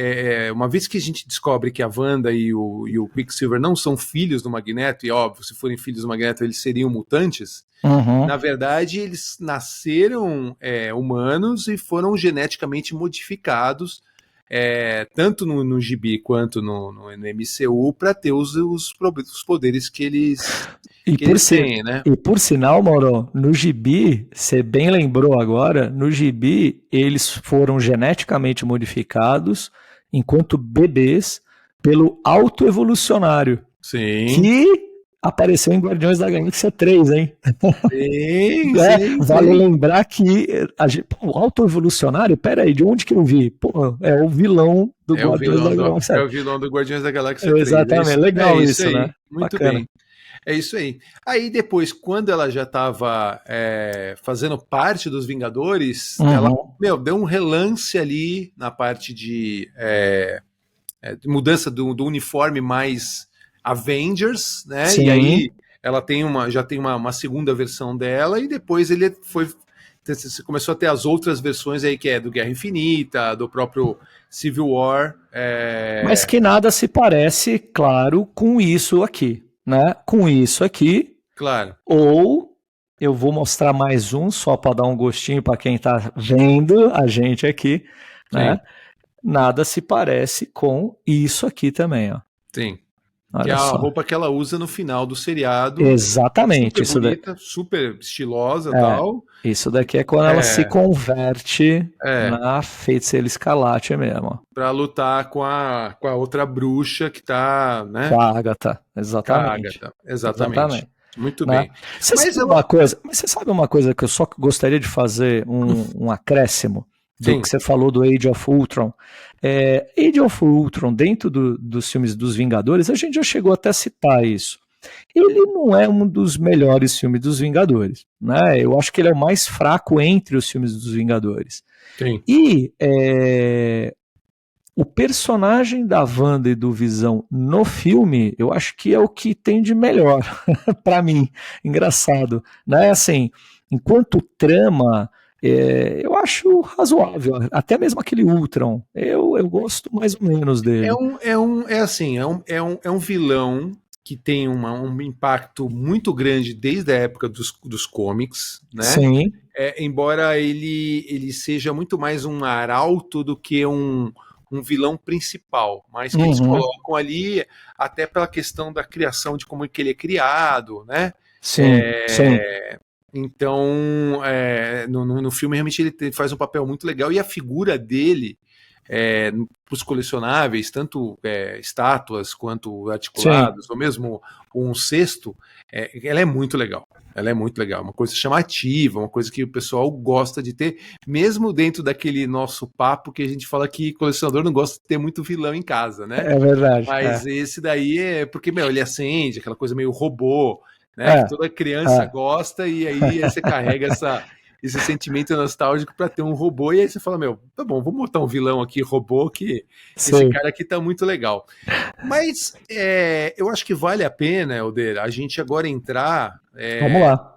uma vez que a gente descobre que a Wanda e o Quicksilver não são filhos do Magneto, e óbvio, se forem filhos do Magneto, eles seriam mutantes, na verdade, eles nasceram humanos e foram geneticamente modificados, tanto no gibi quanto no MCU, para ter os poderes que eles... têm, né? E por sinal, Mauro, no gibi, você bem lembrou agora, no gibi eles foram geneticamente modificados enquanto bebês pelo autoevolucionário. Sim. Que apareceu em Guardiões da Galáxia 3, hein? Sim, vale lembrar que o autoevolucionário, peraí, de onde que eu vi? Pô, é o vilão do Guardiões da Galáxia. É o vilão do Guardiões da Galáxia 3. Exatamente, legal isso, aí, né? Muito Bacana. bem. É isso aí. Aí depois, quando ela já estava fazendo parte dos Vingadores, ela deu um relance ali na parte de mudança do uniforme mais Avengers, né? Sim. E aí ela já tem uma segunda versão dela, e depois você começou a ter as outras versões aí, que é do Guerra Infinita, do próprio Civil War. Mas que nada se parece, claro, com isso aqui, né? Com isso aqui. Claro. Ou eu vou mostrar mais um, só para dar um gostinho para quem está vendo a gente aqui, né? Nada se parece com isso aqui também, ó. Sim. Olha que é a só. roupa que ela usa no final do seriado. Exatamente. Super bonita, super estilosa e tal. Isso daqui é quando ela se converte na Feiticeira Escarlate mesmo. Pra lutar com a outra bruxa que tá, né? Com a Agatha, exatamente. Exatamente. Muito né? bem. Mas você sabe uma coisa que eu só gostaria de fazer um acréscimo do que você falou do Age of Ultron. Age of Ultron, dentro dos filmes dos Vingadores, a gente já chegou até a citar isso. Ele não é um dos melhores filmes dos Vingadores, né? Eu acho que ele é o mais fraco entre os filmes dos Vingadores. Sim. E o personagem da Wanda e do Visão no filme, eu acho que é o que tem de melhor para mim. Engraçado, né? Assim, enquanto trama, eu acho razoável. Até mesmo aquele Ultron, eu gosto mais ou menos dele. É um vilão que tem um impacto muito grande desde a época dos cómics, né? Sim. Embora ele seja muito mais um arauto do que um vilão principal, mas que eles colocam ali até pela questão da criação, de como que ele é criado, né? Sim, sim. Então, no filme realmente ele faz um papel muito legal, e a figura dele para os colecionáveis, tanto estátuas quanto articulados, ou mesmo um cesto, ela é muito legal. Ela é muito legal, uma coisa chamativa, uma coisa que o pessoal gosta de ter, mesmo dentro daquele nosso papo que a gente fala que colecionador não gosta de ter muito vilão em casa, né? É verdade. Mas esse daí é porque, ele acende, aquela coisa meio robô, né? Que toda criança gosta, e aí você carrega esse sentimento nostálgico para ter um robô, e aí você fala, tá bom, vamos botar um vilão aqui, robô, que esse cara aqui tá muito legal. Mas eu acho que vale a pena, Helder, a gente agora entrar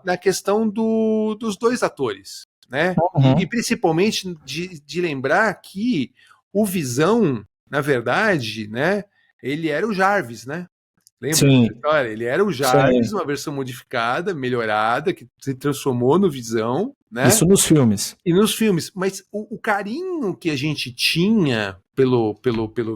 na questão dos dois atores, né? E principalmente de lembrar que o Visão, na verdade, né, ele era o Jarvis, né? Lembra dessa história? Ele era o Jarvis, uma versão modificada, melhorada, que se transformou no Visão, né? Isso nos filmes. E nos filmes. Mas o carinho que a gente tinha pelo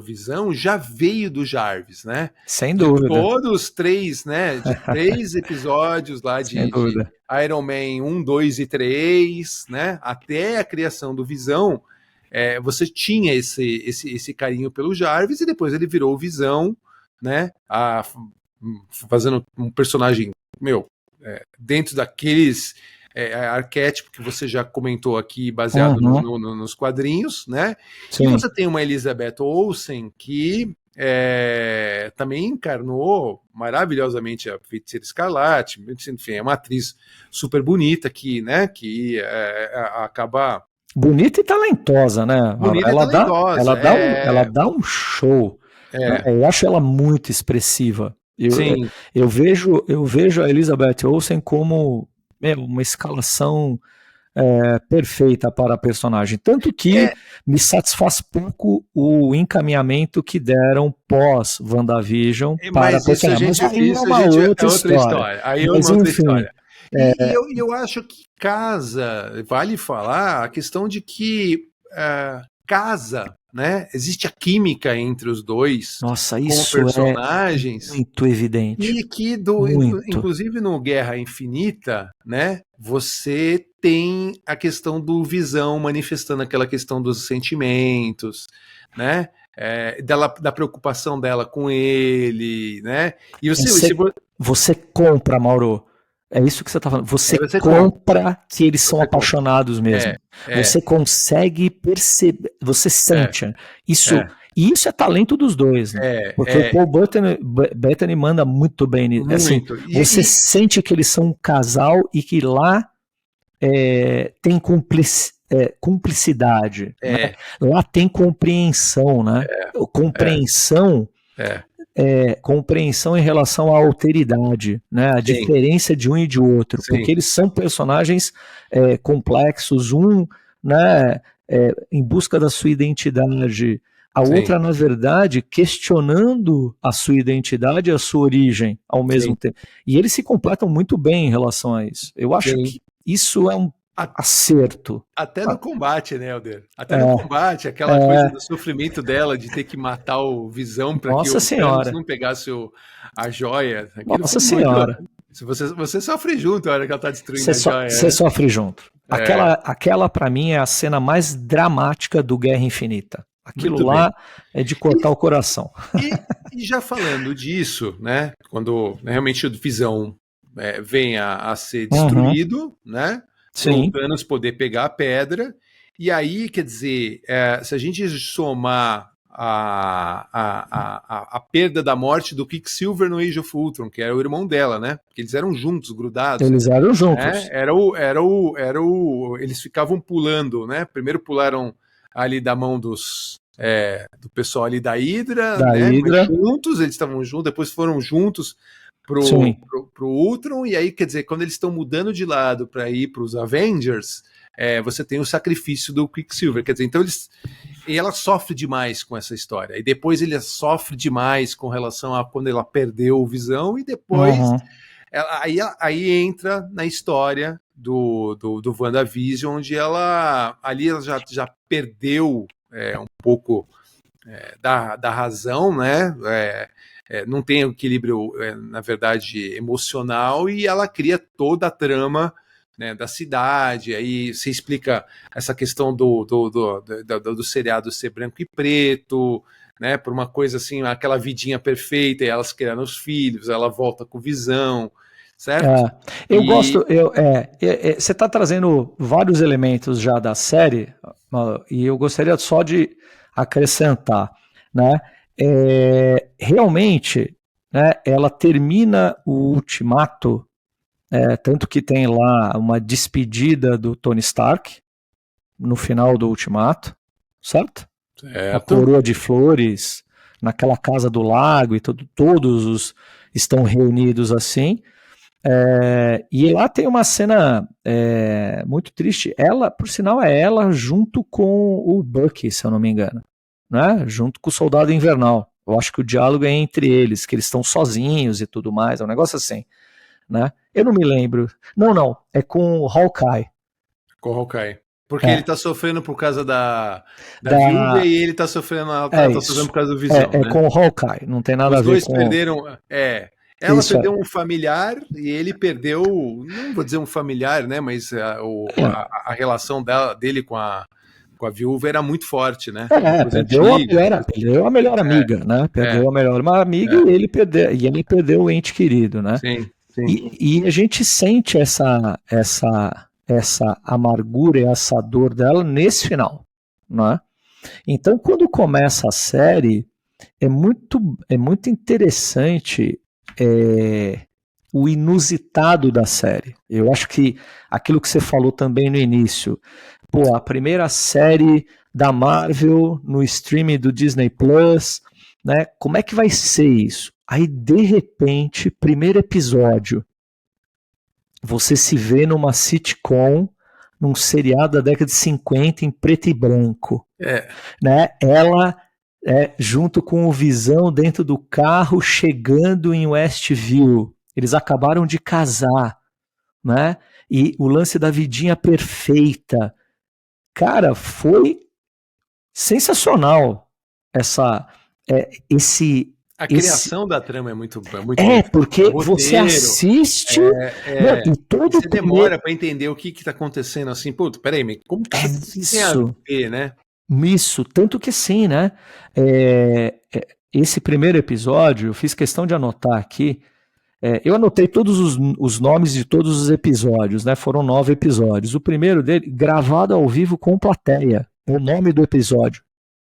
Visão já veio do Jarvis, né? Sem dúvida. De todos os 3, né? De 3 episódios lá de Iron Man 1, 2 e 3, né? Até a criação do Visão, você tinha esse carinho pelo Jarvis, e depois ele virou o Visão, né, fazendo um personagem, dentro daqueles arquétipos que você já comentou aqui, baseado nos quadrinhos, né? Sim. E você tem uma Elizabeth Olsen que também encarnou maravilhosamente a Feiticeira Escarlate, enfim, é uma atriz super bonita que, né, acaba... Bonita e talentosa, né? Bonita e talentosa. Ela dá um show. Eu acho ela muito expressiva. Eu vejo a Elizabeth Olsen como uma escalação perfeita para a personagem. Tanto que me satisfaz pouco o encaminhamento que deram pós WandaVision para a personagem. Mas aí é uma outra história. Aí é uma outra história. E eu acho que vale falar a questão de que casa, né? Existe a química entre os dois. Nossa, como isso personagens, é muito evidente. E que, inclusive no Guerra Infinita, né? Você tem a questão do Visão manifestando aquela questão dos sentimentos, né? Da preocupação dela com ele, né? E você compra, Mauro. É isso que você está falando. Você compra que eles são apaixonados mesmo. Você consegue perceber, você sente. Isso é talento dos dois, né? Porque o Paul Bettany manda muito bem nisso. Assim, você sente que eles são um casal e que lá tem cumplicidade. Né? Lá tem compreensão, né? Compreensão. Compreensão em relação à alteridade, né? A diferença de um e de outro, porque eles são personagens complexos, né, em busca da sua identidade, a outra, na verdade, questionando a sua identidade e a sua origem ao mesmo tempo. E eles se completam muito bem em relação a isso. Eu acho que isso é um acerto. Até no combate, né, Helder? Até no combate, aquela coisa do sofrimento dela de ter que matar o Visão para que o Thanos não pegasse a joia. Nossa Senhora. Você sofre junto na hora que ela tá destruindo a joia. Você sofre junto. Aquela para mim é a cena mais dramática do Guerra Infinita. Aquilo lá é de cortar o coração. E já falando disso, né, quando realmente o Visão vem a ser destruído, né? Sim. O Thanos poder pegar a pedra, e aí, quer dizer, se a gente somar a perda da morte do Quicksilver no Age of Ultron, que era o irmão dela, né? Porque eles eram juntos, grudados. Eles eram juntos. Eles ficavam pulando, né? Primeiro pularam ali da mão do pessoal ali da Hydra, Hydra. Juntos, eles estavam juntos, depois foram juntos pro Ultron, e aí, quer dizer, quando eles estão mudando de lado para ir para os Avengers, você tem o sacrifício do Quicksilver, quer dizer, então e ela sofre demais com essa história, e depois ele sofre demais com relação a quando ela perdeu o Visão, e depois aí entra na história do WandaVision, onde ela já perdeu um pouco da razão, né? Não tem equilíbrio, na verdade, emocional, e ela cria toda a trama né, da cidade, aí você explica essa questão do seriado ser branco e preto, né, por uma coisa assim, aquela vidinha perfeita, e elas criando os filhos, ela volta com Visão, certo? Eu gosto, você está trazendo vários elementos já da série, e eu gostaria só de acrescentar, né? Realmente, né, ela termina o Ultimato, tanto que tem lá uma despedida do Tony Stark no final do Ultimato, certo? A coroa de flores naquela casa do lago e todos estão reunidos assim. E lá tem uma cena muito triste. Ela, por sinal, é ela junto com o Bucky, se eu não me engano, né? Junto com o Soldado Invernal. Eu acho que o diálogo é entre eles, que eles estão sozinhos e tudo mais. É um negócio assim, né? Eu não me lembro. Não, é com o Hawkeye. Com o Hawkeye. Porque ele tá sofrendo por causa da viúva e ele tá sofrendo, ela tá sofrendo por causa do Visão. É, né? Com o Hawkeye, não tem nada a ver com... Os dois perderam... Ela perdeu um familiar e ele perdeu, não vou dizer um familiar, né? Mas a relação dele com a viúva era muito forte, né? Perdeu a melhor amiga, né? Perdeu a melhor amiga e ele perdeu o ente querido, né? Sim. E a gente sente essa amargura e essa dor dela nesse final, né? Então, quando começa a série, é muito interessante o inusitado da série. Eu acho que aquilo que você falou também no início, a primeira série da Marvel no streaming do Disney Plus, né? Como é que vai ser isso? Aí, de repente, primeiro episódio, você se vê numa sitcom, num seriado da década de 50 em preto e branco. Né? Ela, junto com o Visão dentro do carro, chegando em Westview. Eles acabaram de casar, né? E o lance da vidinha perfeita. Cara, foi sensacional a criação da trama é muito porque você assiste e você demora para entender o que está acontecendo assim. Pô, peraí, mas como que isso tem a ver, né? Isso, tanto que sim, né? Esse primeiro episódio, eu fiz questão de anotar aqui. Eu anotei todos os nomes de todos os episódios, né? Foram 9 episódios. O primeiro dele, gravado ao vivo com plateia. É o nome do episódio.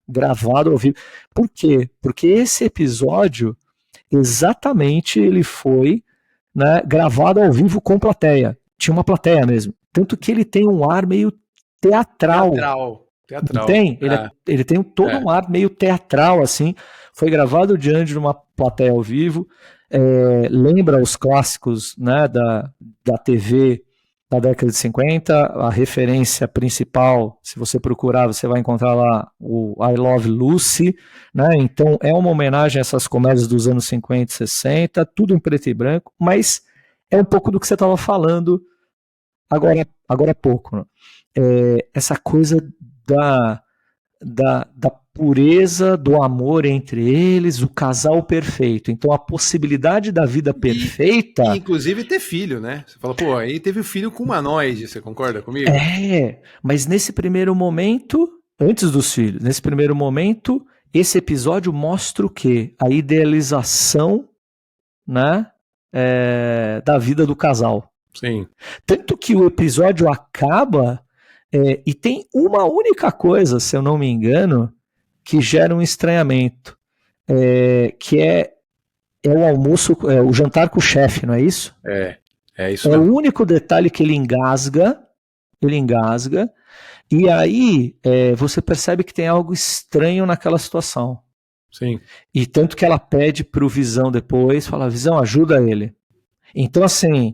Gravado ao vivo. Por quê? Porque esse episódio, exatamente, ele foi, né, gravado ao vivo com plateia. Tinha uma plateia mesmo. Tanto que ele tem um ar meio teatral. Teatral. Tem? Ele tem todo um ar meio teatral, assim. Foi gravado diante de uma plateia ao vivo. Lembra os clássicos, né, da TV da década de 50, a referência principal, se você procurar, você vai encontrar lá o I Love Lucy, né? Então é uma homenagem a essas comédias dos anos 50 e 60, tudo em preto e branco, mas é um pouco do que você estava falando agora há pouco, né? Essa coisa da pureza do amor entre eles, o casal perfeito. Então a possibilidade da vida perfeita... E inclusive ter filho, né? Você fala, pô, aí teve filho com humanoide, você concorda comigo? Mas nesse primeiro momento, antes dos filhos, nesse primeiro momento, esse episódio mostra o quê? A idealização, né, da vida do casal. Sim. Tanto que o episódio acaba... e tem uma única coisa, se eu não me engano, que gera um estranhamento, que é o almoço, o jantar com o chefe, não é isso? É isso mesmo. O único detalhe que ele engasga, e aí você percebe que tem algo estranho naquela situação. Sim. E tanto que ela pede pro Visão depois, fala, Visão, ajuda ele. Então, assim,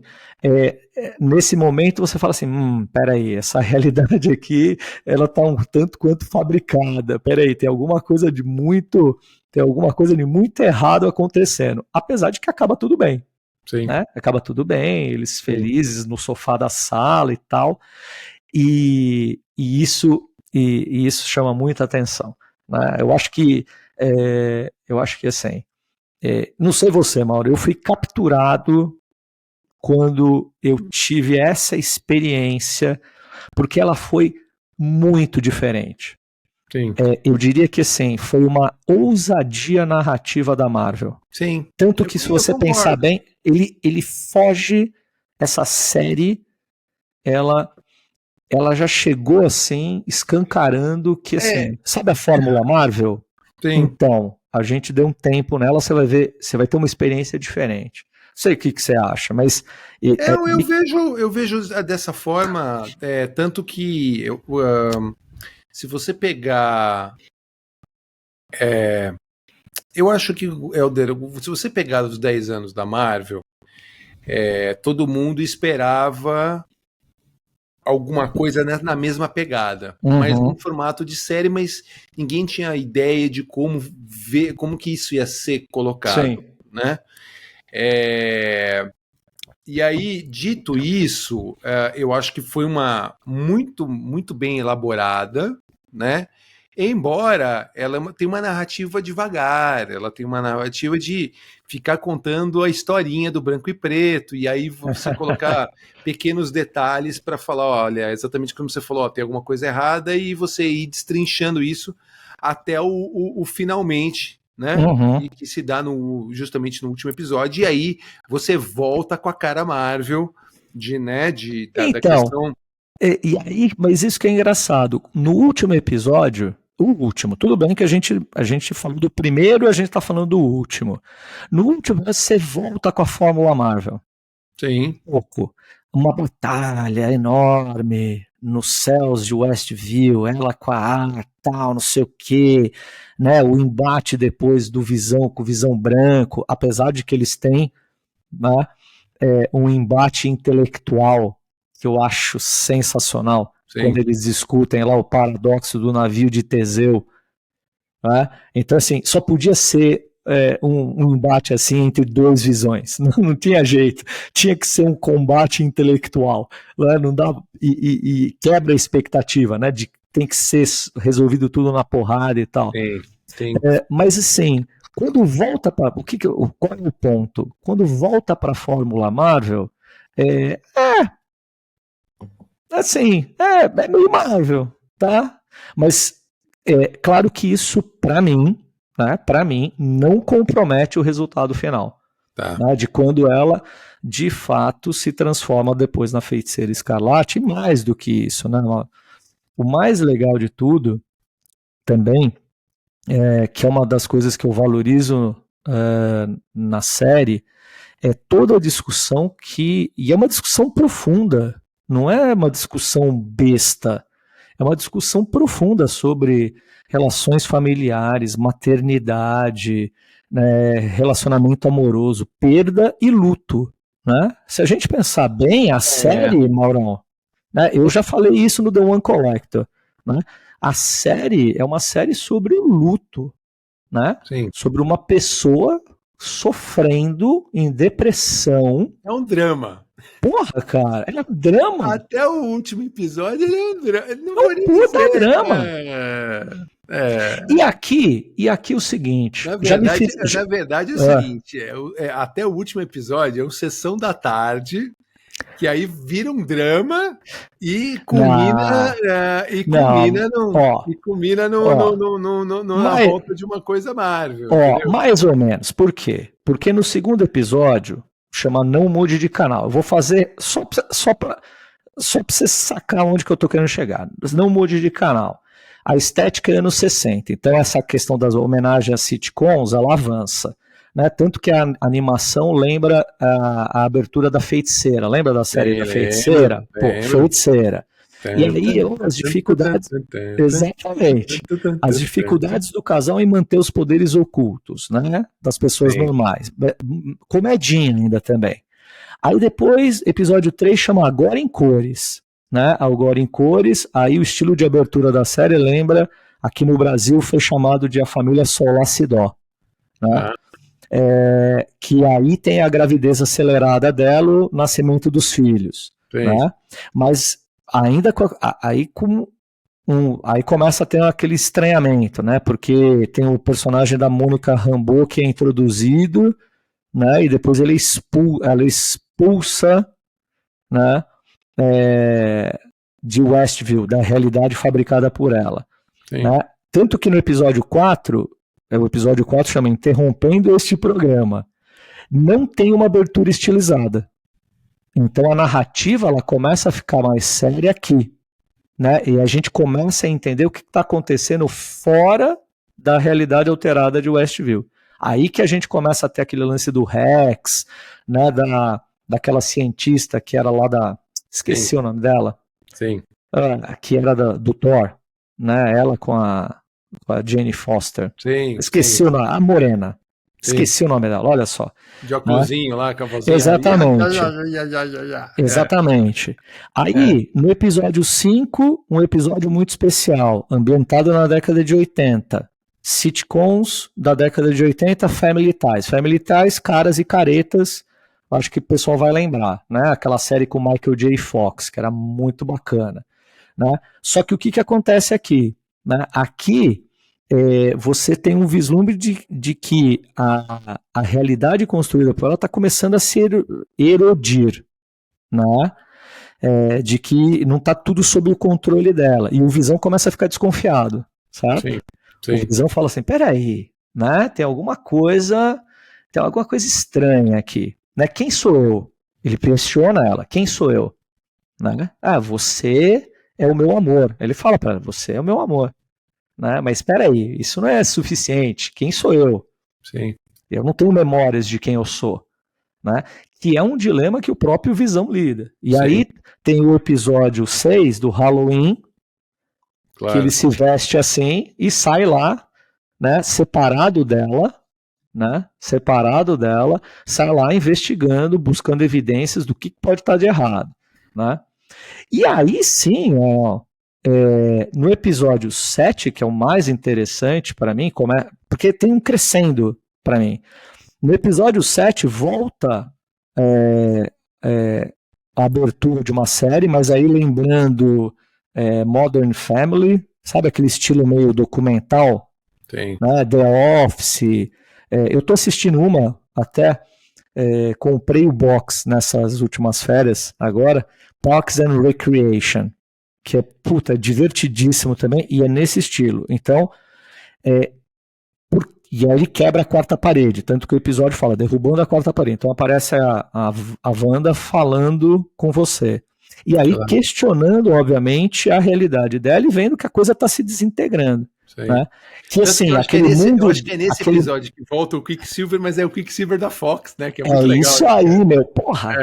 nesse momento você fala assim, peraí, essa realidade aqui, ela tá um tanto quanto fabricada, peraí, tem alguma coisa de muito errado acontecendo, apesar de que acaba tudo bem. Sim. Né? Acaba tudo bem, eles felizes no sofá da sala e tal, e isso chama muita atenção. Né? Eu acho que assim, não sei você, Mauro, eu fui capturado quando eu tive essa experiência, porque ela foi muito diferente. Sim. Eu diria que assim, foi uma ousadia narrativa da Marvel. Sim. Tanto que se você pensar bem, ele foge, essa série, ela já chegou assim, escancarando que assim, sabe a Fórmula Marvel? Sim. Então, a gente deu um tempo nela, você vai ver, você vai ter uma experiência diferente. Não sei o que você acha, mas... Eu vejo dessa forma, tanto que se você pegar... eu acho que, Helder, se você pegar os 10 anos da Marvel, todo mundo esperava alguma coisa na mesma pegada, mas num formato de série, mas ninguém tinha ideia de como que isso ia ser colocado. Sim. Né? E aí, dito isso, eu acho que foi uma muito, muito bem elaborada, né? Embora ela tenha uma narrativa devagar, ela tem uma narrativa de ficar contando a historinha do branco e preto, e aí você colocar pequenos detalhes para falar, olha, exatamente como você falou, tem alguma coisa errada, e você ir destrinchando isso até o finalmente, né? E que se dá justamente no último episódio, e aí você volta com a cara Marvel da questão. E aí, mas isso que é engraçado, no último episódio, tudo bem que a gente falou do primeiro, a gente tá falando do último. No último, você volta com a Fórmula Marvel. Sim. Uma batalha enorme nos céus de Westview, ela com a ar, tal, não sei o quê, né? O embate depois do Visão com o Visão Branco, apesar de que eles têm, né, um embate intelectual que eu acho sensacional. Sim. Quando eles discutem lá o paradoxo do navio de Teseu, né? Então assim, só podia ser um embate assim entre duas visões, não tinha jeito, tinha que ser um combate intelectual, né? Não dá, e quebra a expectativa, né? De tem que ser resolvido tudo na porrada e tal. Sim, sim. Mas assim, quando volta para qual é o ponto? Quando volta para a Fórmula Marvel, assim, é meio Marvel, tá? Mas claro que isso para mim, né, não compromete o resultado final, tá? Né, de quando ela de fato se transforma depois na Feiticeira Escarlate, e mais do que isso, né? O mais legal de tudo também que é uma das coisas que eu valorizo na série, é toda a discussão e é uma discussão profunda, não é uma discussão besta, é uma discussão profunda sobre relações familiares, maternidade, né, relacionamento amoroso, perda e luto, né? Se a gente pensar bem, a série, Maurão, né, eu já falei isso no The One Collector, né? A série é uma série sobre o luto, né? Sim. Sobre uma pessoa sofrendo em depressão. É um drama. Porra, cara, é um drama. Até o último episódio ele é um drama. É um puta drama. E aqui o seguinte. Na verdade é o seguinte, até o último episódio é uma sessão da tarde, que aí vira um drama e culmina na volta de uma coisa Marvel. Mais ou menos. Por quê? Porque no segundo episódio, chama Não Mude de Canal. Eu vou fazer só pra você sacar onde que eu tô querendo chegar. Não mude de canal. A estética é anos 60. Então essa questão das homenagens às sitcoms, ela avança. Né? Tanto que a animação lembra a abertura da Feiticeira. Lembra da série da Feiticeira? Feiticeira. E aí as dificuldades... Exatamente. As dificuldades do casal em manter os poderes ocultos, né? Das pessoas normais. Comedinha ainda também. Aí depois, episódio 3 chama Agora em Cores. Né? Agora em Cores, aí o estilo de abertura da série lembra, aqui no Brasil foi chamado de A Família Solacidó. Né? Que aí tem a gravidez acelerada dela, o nascimento dos filhos. Né? Mas ainda aí começa a ter aquele estranhamento, né? Porque tem o personagem da Mônica Rambeau que é introduzido, né? E depois ela é expulsa, né, de Westview, da realidade fabricada por ela. Né? Tanto que no episódio 4, o episódio 4 chama Interrompendo Este Programa, não tem uma abertura estilizada. Então a narrativa ela começa a ficar mais séria aqui. Né? E a gente começa a entender o que está acontecendo fora da realidade alterada de Westview. Aí que a gente começa a ter aquele lance do Rex, né, daquela cientista que era lá da... Esqueci o nome dela. Sim. Que era do Thor, né? Ela com a Jane Foster. Sim. Esqueci o nome, a Morena. Sim. Esqueci o nome dela, olha só. De óculosinho lá, com a vozinha. Exatamente. Exatamente. Aí, no episódio 5, um episódio muito especial, ambientado na década de 80. Sitcoms da década de 80, Family Ties. Family Ties, caras e caretas, acho que o pessoal vai lembrar, né? Aquela série com Michael J. Fox, que era muito bacana. Né? Só que o que acontece aqui? Né? Aqui, você tem um vislumbre de que a realidade construída por ela está começando a se erodir. Né? De que não está tudo sob o controle dela. E o Visão começa a ficar desconfiado. Certo? Sim. O Visão fala assim, peraí, né? Tem alguma coisa estranha aqui. Né? Quem sou eu? Ele questiona ela, quem sou eu? Né? Você é o meu amor. Ele fala para ela, você é o meu amor. Né? Mas espera aí, isso não é suficiente. Quem sou eu? Sim. Eu não tenho memórias de quem eu sou. Né? Que é um dilema que o próprio Visão lida. E Sim. Aí tem o episódio 6 do Halloween, claro. Que ele se veste assim e sai lá, né, separado dela, sai lá investigando, buscando evidências do que pode estar de errado. Né? E aí sim, no episódio 7, que é o mais interessante para mim, porque tem um crescendo para mim. No episódio 7 volta a abertura de uma série, mas aí lembrando Modern Family, sabe aquele estilo meio documental? Tem. Né? The Office. Eu tô assistindo uma até, comprei o box nessas últimas férias agora, Parks and Recreation, que é divertidíssimo também, e é nesse estilo. Então, e aí quebra a quarta parede, tanto que o episódio fala, derrubando a quarta parede. Então aparece a Wanda falando com você. E aí questionando, obviamente, a realidade dela e vendo que a coisa está se desintegrando. Né? Que assim, aquele mundo... Eu acho que é nesse episódio que volta o Quicksilver, mas é o Quicksilver da Fox, né? Que é muito legal. Isso aí, meu, porra!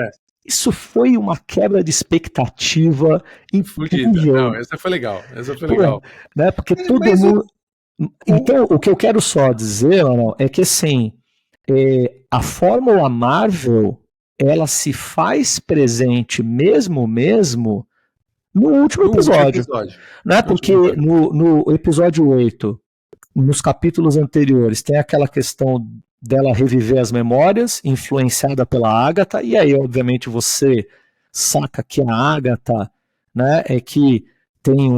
Isso foi uma quebra de expectativa incrível. Não, essa foi legal. Legal. Né? Porque todo mundo... Então, o que eu quero só dizer, Manuel, é que assim, a Fórmula Marvel, ela se faz presente mesmo no último episódio. Né? Porque no episódio 8, nos capítulos anteriores, tem aquela questão dela reviver as memórias, influenciada pela Agatha, e aí, obviamente, você saca que a Agatha, né, é que tem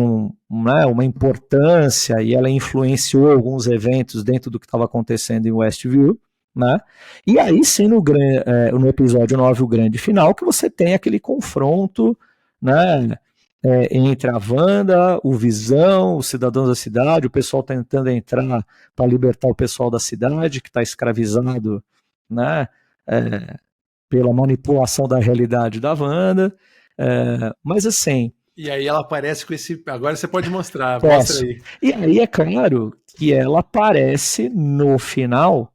uma importância e ela influenciou alguns eventos dentro do que estava acontecendo em Westview, né? E aí sim no episódio 9, o grande final, que você tem aquele confronto, né, entre a Wanda, o Visão, os cidadãos da cidade, o pessoal tentando entrar para libertar o pessoal da cidade que está escravizado, né, pela manipulação da realidade da Wanda, mas assim... E aí ela aparece com esse... Agora você pode mostrar, Posso. Mostra aí. E aí é claro que ela aparece no final,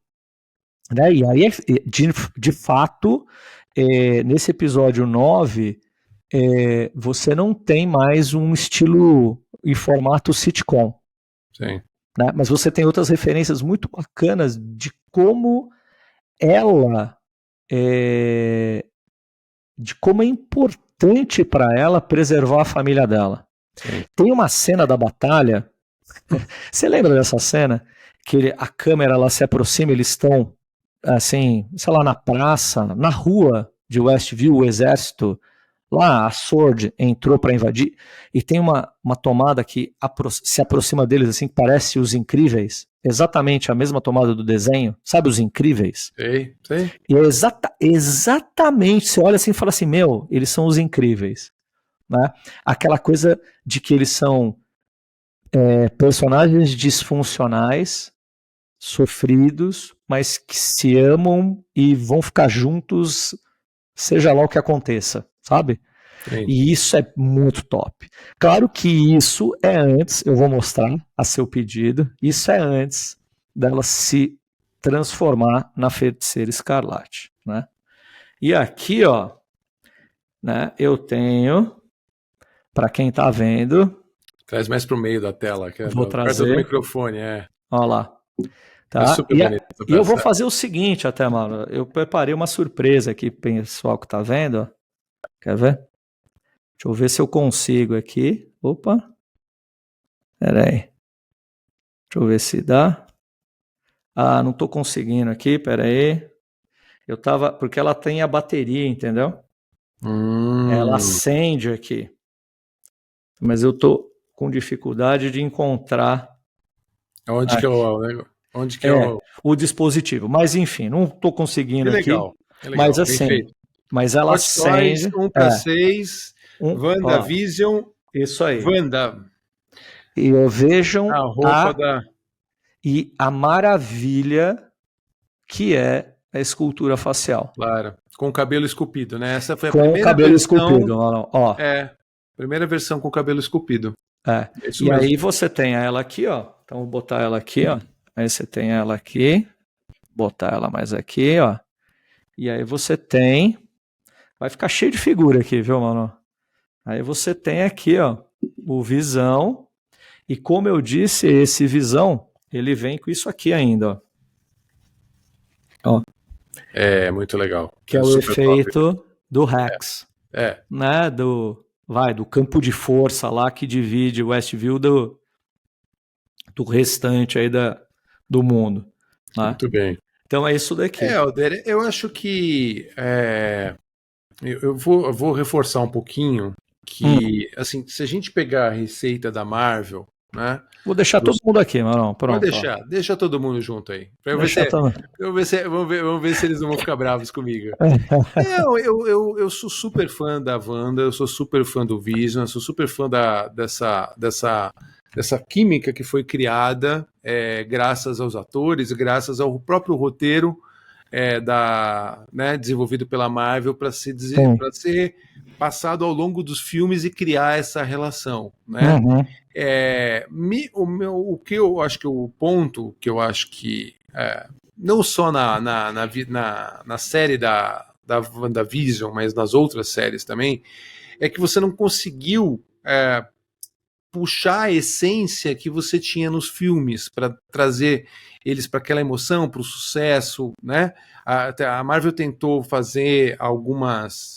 né? E aí, de fato, nesse episódio 9, você não tem mais um estilo em formato sitcom. Sim. Né? Mas você tem outras referências muito bacanas de como ela... de como é importante para ela preservar a família dela. Sim. Tem uma cena da batalha, você lembra dessa cena? Que a câmera ela se aproxima, eles estão assim, sei lá, na praça, na rua de Westview, o exército lá a Sword entrou para invadir e tem uma tomada que se aproxima deles assim, que parece Os Incríveis, exatamente a mesma tomada do desenho, sabe Os Incríveis? Sei. E é exatamente, você olha assim e fala assim, meu, eles são os Incríveis, né? Aquela coisa de que eles são personagens disfuncionais, sofridos, mas que se amam e vão ficar juntos, seja lá o que aconteça, sabe? Sim. E isso é muito top. Claro que isso é antes, eu vou mostrar a seu pedido, isso é antes dela se transformar na Feiticeira Escarlate, né? E aqui, ó, né, eu tenho, para quem tá vendo, Traz mais pro meio da tela, que é vou perto do trazer, microfone, ó lá. É Tá? super bonito essa E eu vou peça. fazer o seguinte até, mano. Eu preparei uma surpresa aqui pro pessoal que tá vendo. Ó. Quer ver? Deixa eu ver se eu consigo aqui. Opa. Pera aí. Deixa eu ver se dá. Ah, não tô conseguindo aqui, pera aí. Eu tava... Porque ela tem a bateria, entendeu? Ela acende aqui. Mas eu tô com dificuldade de encontrar... Onde que é o dispositivo. Mas enfim, não tô Que conseguindo aqui. legal, que legal. Mas Bem assim, feito. mas ela Hot Toys, acende... 1 para 6, ó, WandaVision, isso aí. Wanda, E vejam a roupa e a maravilha que é a escultura facial. Claro, com o cabelo esculpido, né? Essa foi a com primeira o cabelo versão. Esculpido, ó. Primeira versão com o cabelo esculpido. É isso e mesmo. Aí você tem ela aqui, ó. Então vou botar ela aqui, ó. Aí você tem ela aqui, botar ela mais aqui, ó. E aí você tem, vai ficar cheio de figura aqui, viu, mano? Aí você tem aqui, ó, o Visão. E como eu disse, esse Visão, ele vem com isso aqui ainda, ó. É, muito legal. Que é o efeito top. Do Rex. Né? Do campo de força lá que divide o Westview do restante aí do mundo. Né? Muito bem. Então é isso daqui. Helder, eu acho que eu vou reforçar um pouquinho que, assim, se a gente pegar a receita da Marvel, né? Vou deixar todo mundo aqui, Marão. Pronto. Deixa todo mundo junto aí. Vamos ver se eles não vão ficar bravos comigo. Eu sou super fã da Wanda, eu sou super fã do Vision, eu sou super fã dessa química que foi criada graças aos atores, graças ao próprio roteiro desenvolvido pela Marvel para ser passado ao longo dos filmes e criar essa relação, né? Uhum. O que eu acho que o ponto que eu acho que não só na série da WandaVision, mas nas outras séries também, é que você não conseguiu puxar a essência que você tinha nos filmes para trazer eles para aquela emoção, para o sucesso, né? A Marvel tentou fazer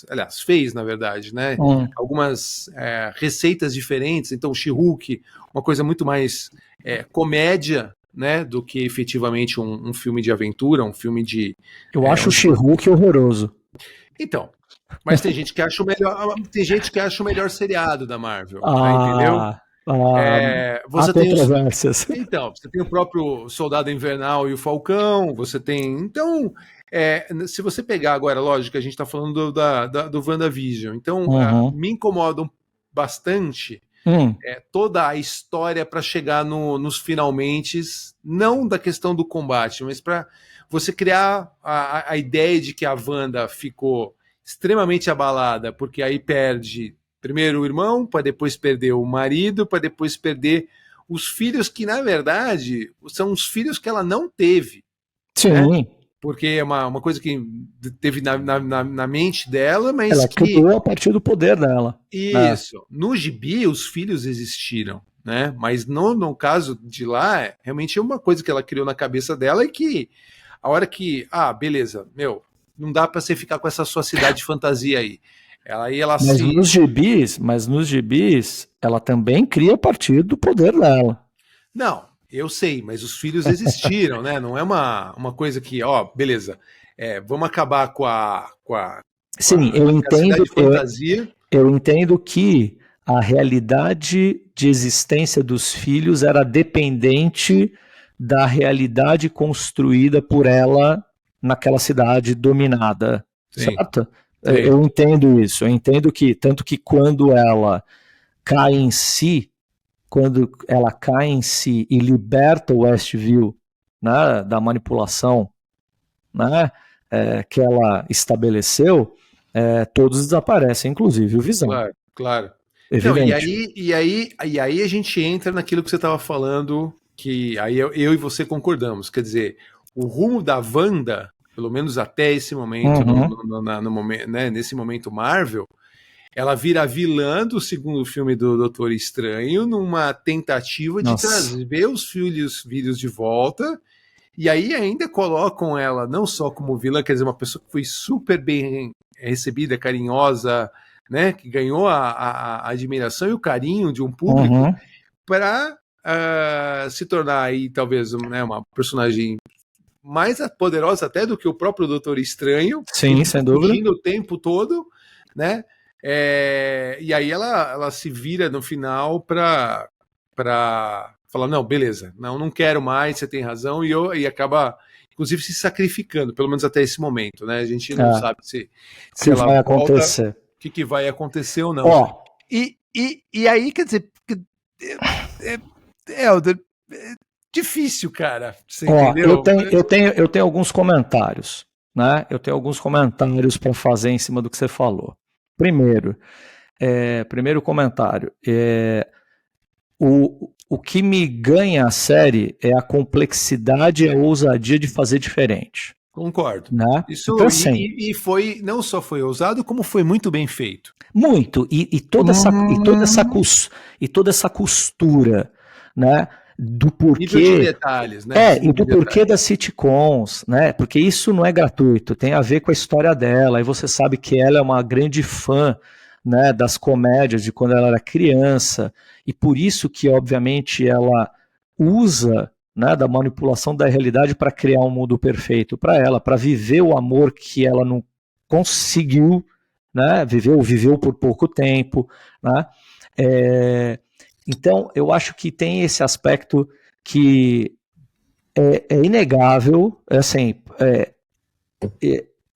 aliás, fez na verdade, né? Algumas receitas diferentes. Então, She-Hulk, uma coisa muito mais comédia, né? Do que efetivamente um filme de aventura, um filme de. Eu acho o She-Hulk horroroso. Então. Mas tem gente que acha o melhor seriado da Marvel, né, entendeu? Você tem controvérsias. Então, você tem o próprio Soldado Invernal e o Falcão, você tem. Então, se você pegar agora, lógico que a gente está falando do WandaVision, então me incomodam bastante toda a história para chegar nos finalmente, não da questão do combate, mas para você criar a ideia de que a Wanda ficou extremamente abalada, porque aí perde primeiro o irmão, para depois perder o marido, para depois perder os filhos que, na verdade, são os filhos que ela não teve. Sim. Né? Porque é uma coisa que teve na mente dela, mas ela criou a partir do poder dela. Isso. No gibi, os filhos existiram, né? Mas no caso de lá, realmente é uma coisa que ela criou na cabeça dela e que a hora que, beleza, não dá para você ficar com essa sua cidade de fantasia aí. Mas nos gibis, ela também cria a partir do poder dela. Não, eu sei, mas os filhos existiram, né? Não é uma coisa que, beleza, vamos acabar com a Sim, eu entendo. Cidade de fantasia. Eu entendo que a realidade de existência dos filhos era dependente da realidade construída por ela naquela cidade dominada, Sim, certo? sim. Eu entendo isso, eu entendo que, tanto que quando ela cai em si, quando ela cai em si e liberta o Westview, né, da manipulação, né, que ela estabeleceu, todos desaparecem, inclusive o Visão. Claro, claro. Não, Evidente. e aí a gente entra naquilo que você estava falando, que aí eu e você concordamos. Quer dizer, o rumo da Wanda, pelo menos até esse momento, Uhum. no momento, né, nesse momento Marvel, ela vira vilã do segundo filme do Doutor Estranho, numa tentativa de Nossa. trazer os filhos de volta. E aí ainda colocam ela não só como vilã, quer dizer, uma pessoa que foi super bem recebida, carinhosa, né, que ganhou a admiração e o carinho de um público, Uhum. para se tornar aí talvez, né, uma personagem mais poderosa até do que o próprio Doutor Estranho, que Sim, fica sem dúvida. fugindo o tempo todo, né? E aí ela se vira no final para falar, não, beleza, não quero mais, você tem razão, e acaba, inclusive, se sacrificando, pelo menos até esse momento, né? A gente não É, sabe o se que ela vai volta, o acontecer? que vai acontecer ou não. Ó, E aí, quer dizer, Helder, é difícil, cara, você ó, eu entendeu? tenho, eu tenho, eu tenho alguns comentários, né? Eu tenho alguns comentários para fazer em cima do que você falou. Primeiro, primeiro comentário, o que me ganha a série é a complexidade e a ousadia de fazer diferente, Concordo. né? Então, Isso assim, e foi não só foi ousado, como foi muito bem feito. muito, e toda essa costura, né? Do Nível de porquê. detalhes, né? Esse E nível do de porquê detalhes. das sitcoms, né? Porque isso não é gratuito, tem a ver com a história dela, e você sabe que ela é uma grande fã, né, das comédias de quando ela era criança, e por isso que, obviamente, ela usa, né, da manipulação da realidade para criar um mundo perfeito para ela, para viver o amor que ela não conseguiu, né, viveu por pouco tempo, né? Então, eu acho que tem esse aspecto que é inegável, assim,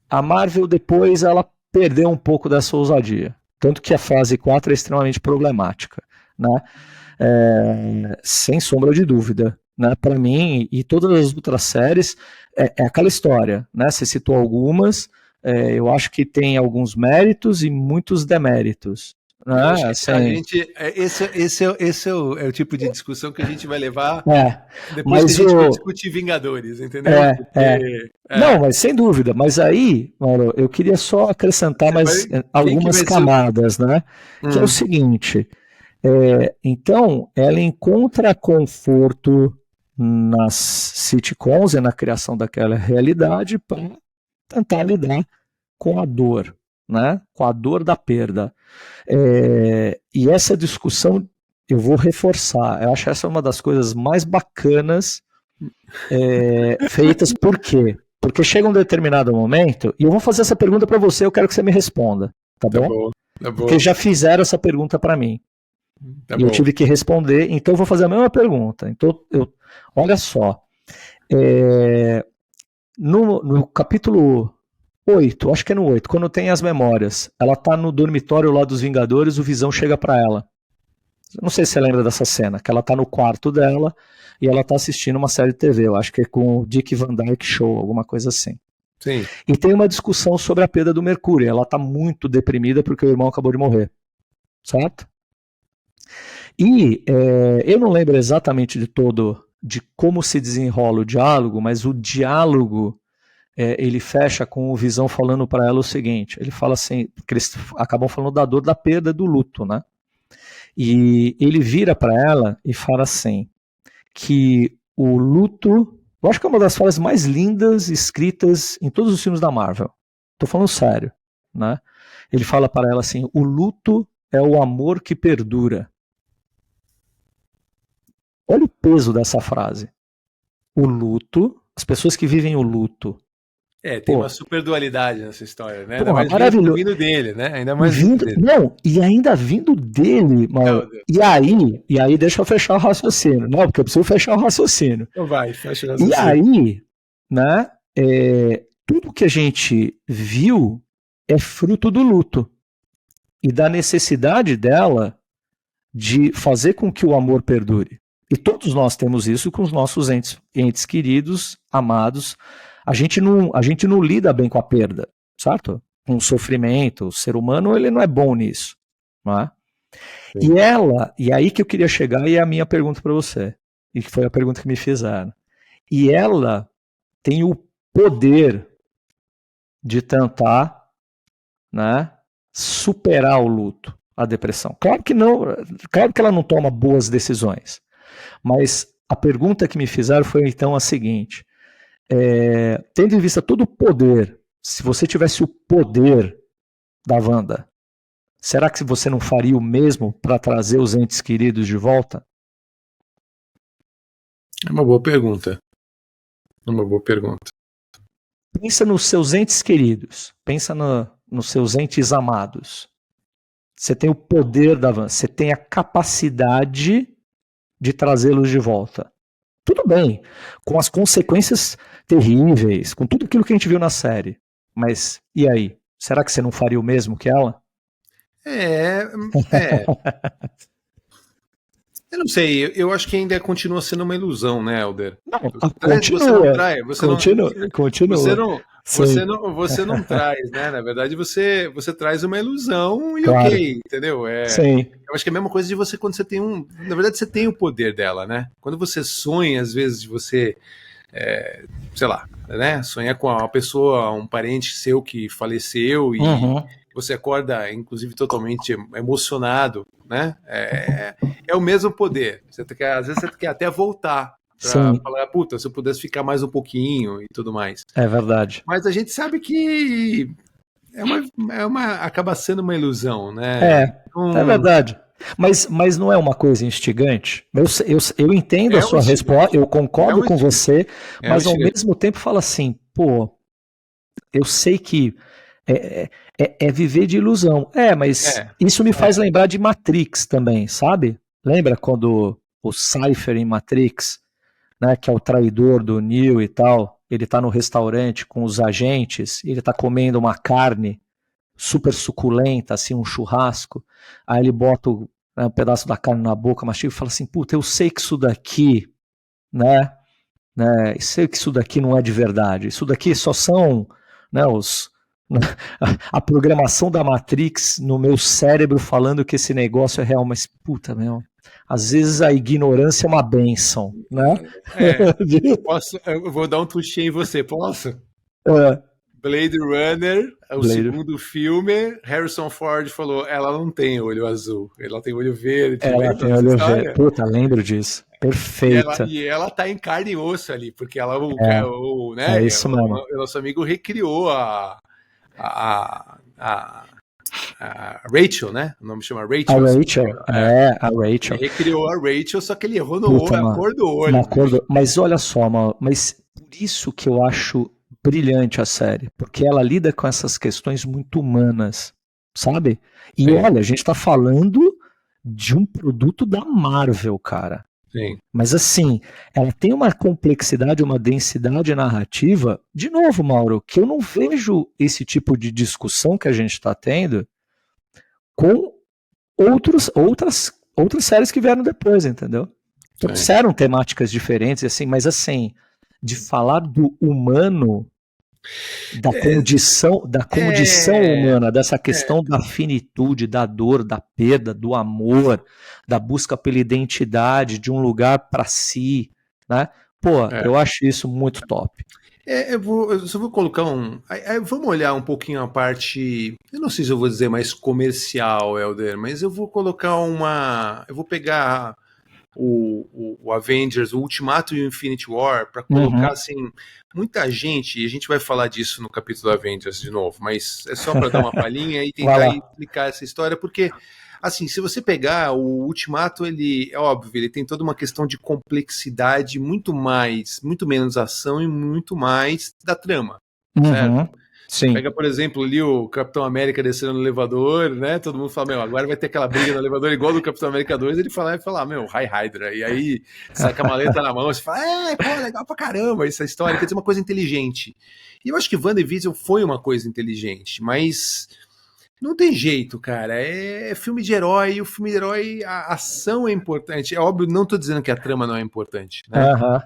a Marvel depois ela perdeu um pouco dessa ousadia, tanto que a fase 4 é extremamente problemática, né? Sem sombra de dúvida, né? Para mim e todas as outras séries é aquela história, né? Você citou algumas, eu acho que tem alguns méritos e muitos deméritos, Eu acho né? que a Assim, gente. Esse é o tipo de discussão que a gente vai levar é, depois que a mas gente for o discutir Vingadores, entendeu? é, é, Porque. Não, mas sem dúvida. Mas aí, Mauro, eu queria só acrescentar Você vai. mais Quem que algumas vai ser. camadas, né? Que é o Hum, seguinte: então, ela encontra conforto nas sitcoms e na criação daquela realidade para tentar lidar com a dor, né? Com a dor da perda. E essa discussão eu vou reforçar. Eu acho essa uma das coisas mais bacanas feitas. Por quê? Porque chega um determinado momento, e eu vou fazer essa pergunta para você, eu quero que você me responda, tá tá bom? bom, tá Porque bom, já fizeram essa pergunta para mim, tá e eu bom. tive que responder, então eu vou fazer a mesma pergunta. Então, olha só, é, no capítulo 8, acho que é no 8, quando tem as memórias, ela tá no dormitório lá dos Vingadores, o Visão chega para ela. Não sei se você lembra dessa cena, que ela tá no quarto dela e ela tá assistindo uma série de TV, eu acho que é com o Dick Van Dyke Show, alguma coisa assim. Sim. E tem uma discussão sobre a perda do Mercúrio. Ela tá muito deprimida porque o irmão acabou de morrer, certo? E eu não lembro exatamente de como se desenrola o diálogo, mas o diálogo ele fecha com o Visão falando para ela o seguinte: ele fala assim, que eles acabam falando da dor da perda do luto, né? E ele vira para ela e fala assim que o luto, eu acho que é uma das falas mais lindas escritas em todos os filmes da Marvel. Tô falando sério, né? Ele fala para ela assim: o luto é o amor que perdura. Olha o peso dessa frase. O luto, as pessoas que vivem o luto, Tem Pô, uma super dualidade nessa história, né? Ainda porra, mais maravilhoso. vindo dele, né? Ainda mais vindo dele. Não, e ainda vindo dele, Meu Mauro. Deus. E aí deixa eu fechar o raciocínio. Não, porque eu preciso fechar o raciocínio. Então vai, fecha o E raciocínio. aí, né, tudo que a gente viu é fruto do luto e da necessidade dela de fazer com que o amor perdure. E todos nós temos isso com os nossos entes queridos, amados. A gente não lida bem com a perda, certo? Com o sofrimento. O ser humano ele não é bom nisso. Não é? E aí que eu queria chegar, e é a minha pergunta para você, e que foi a pergunta que me fizeram. E ela tem o poder de tentar, né, superar o luto, a depressão. Claro que não, claro que ela não toma boas decisões, mas a pergunta que me fizeram foi então a seguinte: tendo em vista todo o poder, se você tivesse o poder da Wanda, será que você não faria o mesmo para trazer os entes queridos de volta? É uma boa pergunta. É uma boa pergunta. Pensa nos seus entes queridos, pensa nos seus entes amados. Você tem o poder da Wanda, você tem a capacidade de trazê-los de volta. Tudo bem, com as consequências terríveis, com tudo aquilo que a gente viu na série. Mas e aí? Será que você não faria o mesmo que ela? É. Eu não sei, eu acho que ainda continua sendo uma ilusão, né, Helder? Não, Você não continua. traz, você Continua. não, Sim, você não traz, né? Na verdade, você traz uma ilusão e claro. ok, entendeu? Sim. Eu acho que é a mesma coisa de você quando você tem um. Na verdade, você tem o poder dela, né? Quando você sonha, às vezes, de você, sei lá, né? Sonhar com uma pessoa, um parente seu que faleceu e Uhum. você acorda, inclusive, totalmente emocionado, né? É o mesmo poder. Às vezes você quer até voltar para Sim, falar, puta, se eu pudesse ficar mais um pouquinho e tudo mais. é verdade. Mas a gente sabe que acaba sendo uma ilusão, né? É, é Então, verdade. Mas não é uma coisa instigante? Eu entendo a é um sua resposta, instigante. eu É concordo um com instigante. você, É um mas ao instigante. mesmo tempo fala assim, pô, eu sei que é viver de ilusão. Mas É, isso me faz é. lembrar de Matrix também, sabe? Lembra quando o Cypher em Matrix, né, que é o traidor do Neo e tal, ele tá no restaurante com os agentes, ele tá comendo uma carne super suculenta, assim, um churrasco, aí ele bota um pedaço da carne na boca, mastiga e fala assim, puta, eu sei que isso daqui, né, eu sei que isso daqui não é de verdade, isso daqui só são, né, a programação da Matrix no meu cérebro falando que esse negócio é real, mas puta, meu, às vezes a ignorância é uma bênção, né? Eu vou dar um touché em você, posso? É, Blade Runner, o Blade. segundo filme, Harrison Ford falou: ela não tem olho azul, ela tem olho verde. Ela Lembra tem dessa olho verde. história? Puta, lembro disso. Perfeita. E ela tá em carne e osso ali, porque ela, É, é né, isso mesmo. o nosso amigo recriou a, a, a Rachel, né? O nome chama A Rachel. Rachel, a Ele Rachel. recriou a Rachel, só que ele errou Puta, a mano. cor do Na olho, cor bicho. do... Mas olha só, mano, mas por isso que eu acho brilhante a série, porque ela lida com essas questões muito humanas, sabe? E Sim, olha, a gente tá falando de um produto da Marvel, cara. sim. Mas assim, ela tem uma complexidade, uma densidade narrativa, de novo, Mauro, que eu não vejo esse tipo de discussão que a gente está tendo com outras séries que vieram depois, entendeu? Sim. Trouxeram temáticas diferentes, assim, mas assim, de falar do humano, da condição É, humana, dessa questão da finitude, da dor, da perda, do amor, da busca pela identidade, de um lugar para si, né? Pô, é. eu acho isso muito top. Eu só vou colocar um. Vamos olhar um pouquinho a parte. Eu não sei se eu vou dizer mais comercial, Helder, mas eu vou colocar uma. Eu vou pegar o Avengers, o Ultimato e o Infinity War, para colocar Uhum. assim. Muita gente, e a gente vai falar disso no capítulo Avengers de novo, mas é só para dar uma palhinha e Vai tentar lá. explicar essa história, porque assim, se você pegar o Ultimato, ele é óbvio, ele tem toda uma questão de complexidade, muito menos ação e muito mais da trama. Uhum. Sim. Pega, por exemplo, ali o Capitão América descendo no elevador, né? Todo mundo fala, meu, agora vai ter aquela briga no elevador igual do Capitão América 2, ele fala, meu, High Hydra. E aí sai com a maleta na mão, você fala, pô, legal pra caramba essa história, quer dizer, uma coisa inteligente. E eu acho que WandaVision foi uma coisa inteligente, mas não tem jeito, cara. É filme de herói, e o filme de herói, a ação é importante. É óbvio, não tô dizendo que a trama não é importante, né? Uhum.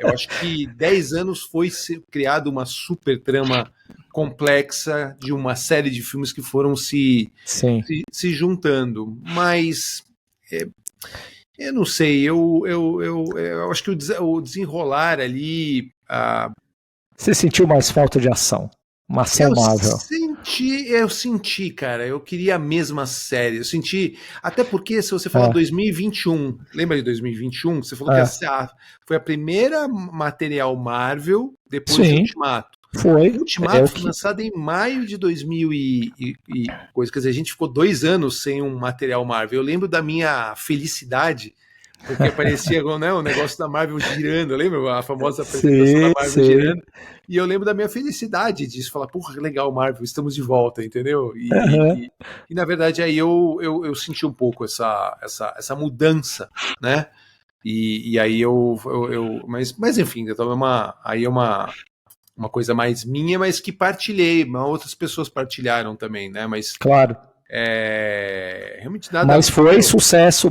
Eu acho que 10 anos foi criado uma super trama complexa de uma série de filmes que foram se juntando. Mas eu não sei, eu acho que o desenrolar ali. Você sentiu mais falta de ação? Uma ação Marvel. Eu senti, cara. Eu queria a mesma série. Eu senti. Até porque, se você falar 2021, lembra de 2021? Você falou que foi a primeira material Marvel depois do Ultimato. Foi. O Ultimato foi lançado em maio de 2000 e coisa. Quer dizer, a gente ficou 2 anos sem um material Marvel. Eu lembro da minha felicidade. Porque parecia, né, o negócio da Marvel girando, lembra? A famosa apresentação da Marvel girando. E eu lembro da minha felicidade disso, falar, porra, legal, Marvel, estamos de volta, entendeu? E na verdade, aí eu senti um pouco essa mudança, né? E aí mas enfim, aí é uma coisa mais minha, mas que partilhei, outras pessoas partilharam também, né? Mas claro. Realmente nada. Mas foi sucesso,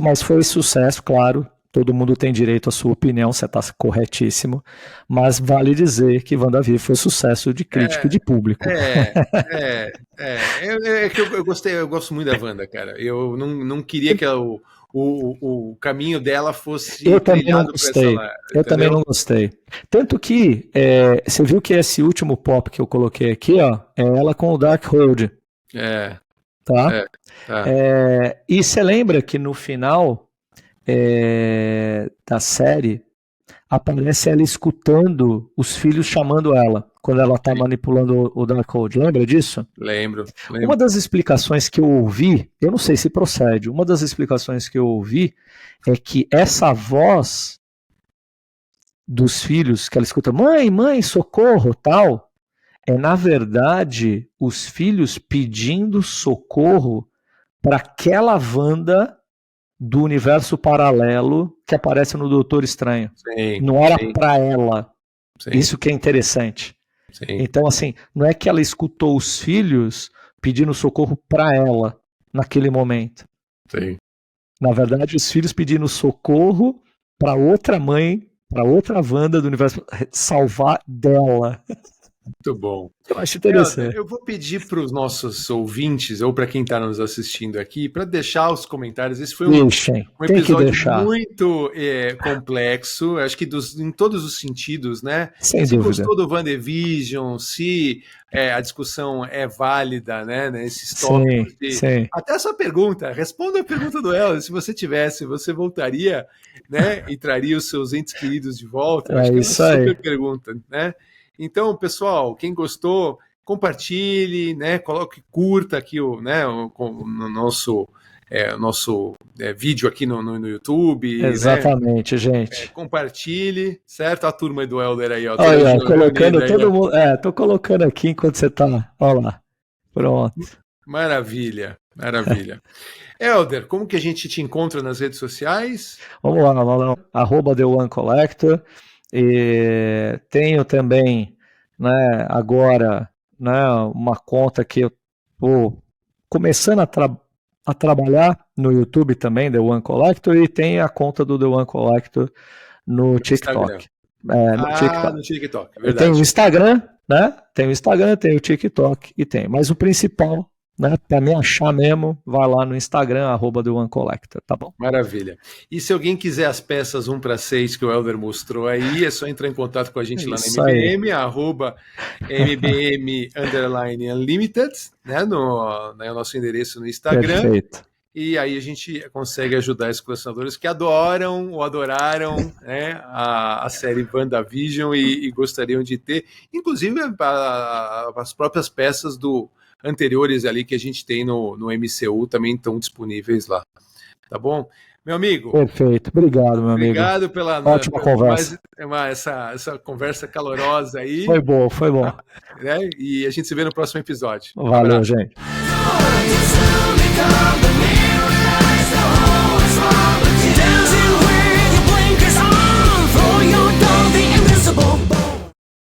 claro. Todo mundo tem direito à sua opinião, você está corretíssimo. Mas vale dizer que WandaVision foi sucesso de crítica e de público. Que eu gostei, eu gosto muito da Wanda, cara. Eu não queria que o caminho dela fosse trilhado por essa lá. Eu também não gostei. Tanto que você viu que esse último pop que eu coloquei aqui, ó, é ela com o Darkhold. Tá? E você lembra que no final da série aparece ela escutando os filhos chamando ela quando ela tá manipulando o Darkhold. Lembra disso? Lembro. Uma das explicações que eu ouvi, eu não sei se procede, uma das explicações que eu ouvi é que essa voz dos filhos que ela escuta, mãe, socorro, tal, na verdade os filhos pedindo socorro para aquela Wanda do universo paralelo que aparece no Doutor Estranho. Não era para ela. Isso que é interessante. Então, assim, não é que ela escutou os filhos pedindo socorro para ela naquele momento. Na verdade, os filhos pedindo socorro para outra mãe, para outra Wanda do universo, salvar dela. Muito bom. Eu acho interessante. Eu vou pedir para os nossos ouvintes, ou para quem está nos assistindo aqui, para deixar os comentários. Esse foi um episódio muito complexo, acho que em todos os sentidos, né? Sem se dúvida. gostou do WandaVision, se a discussão é válida, né? Nesses tópicos. Sim. Até essa pergunta, responda a pergunta do Helder. Se você tivesse, você voltaria, né? E traria os seus entes queridos de volta? Eu acho que é uma super pergunta, né? Então, pessoal, quem gostou, compartilhe, né? Curta aqui o nosso vídeo aqui no YouTube. Exatamente, né? Gente. Compartilhe, certo? A turma do Helder aí, ó. Olha, colocando todo mundo. Tô colocando aqui enquanto você tá. Olha lá. Pronto. Maravilha. Helder, como que a gente te encontra nas redes sociais? Vamos lá. @TheOneCollector. E tenho também, né, agora, né, uma conta que eu estou começando a trabalhar no YouTube também, The One Collector, e tem a conta do The One Collector no TikTok. No TikTok, verdade. Tem o Instagram, né? Tem o Instagram, tem o TikTok e tem. Mas o principal, né, para me achar mesmo, vai lá no Instagram, @TheOneCollector, tá bom? Maravilha. E se alguém quiser as peças 1/6 que o Helder mostrou aí, é só entrar em contato com a gente lá na MBM, @MBM_Unlimited, né, no nosso endereço no Instagram. Perfeito. E aí a gente consegue ajudar esses colecionadores que adoram ou adoraram, né, a série WandaVision e gostariam de ter, inclusive as próprias peças anteriores ali que a gente tem no MCU também estão disponíveis lá. Tá bom? Meu amigo. Perfeito. Obrigado, meu amigo. Obrigado pela ótima conversa. Essa conversa calorosa aí. Foi bom, foi bom. Né? E a gente se vê no próximo episódio. Valeu, gente.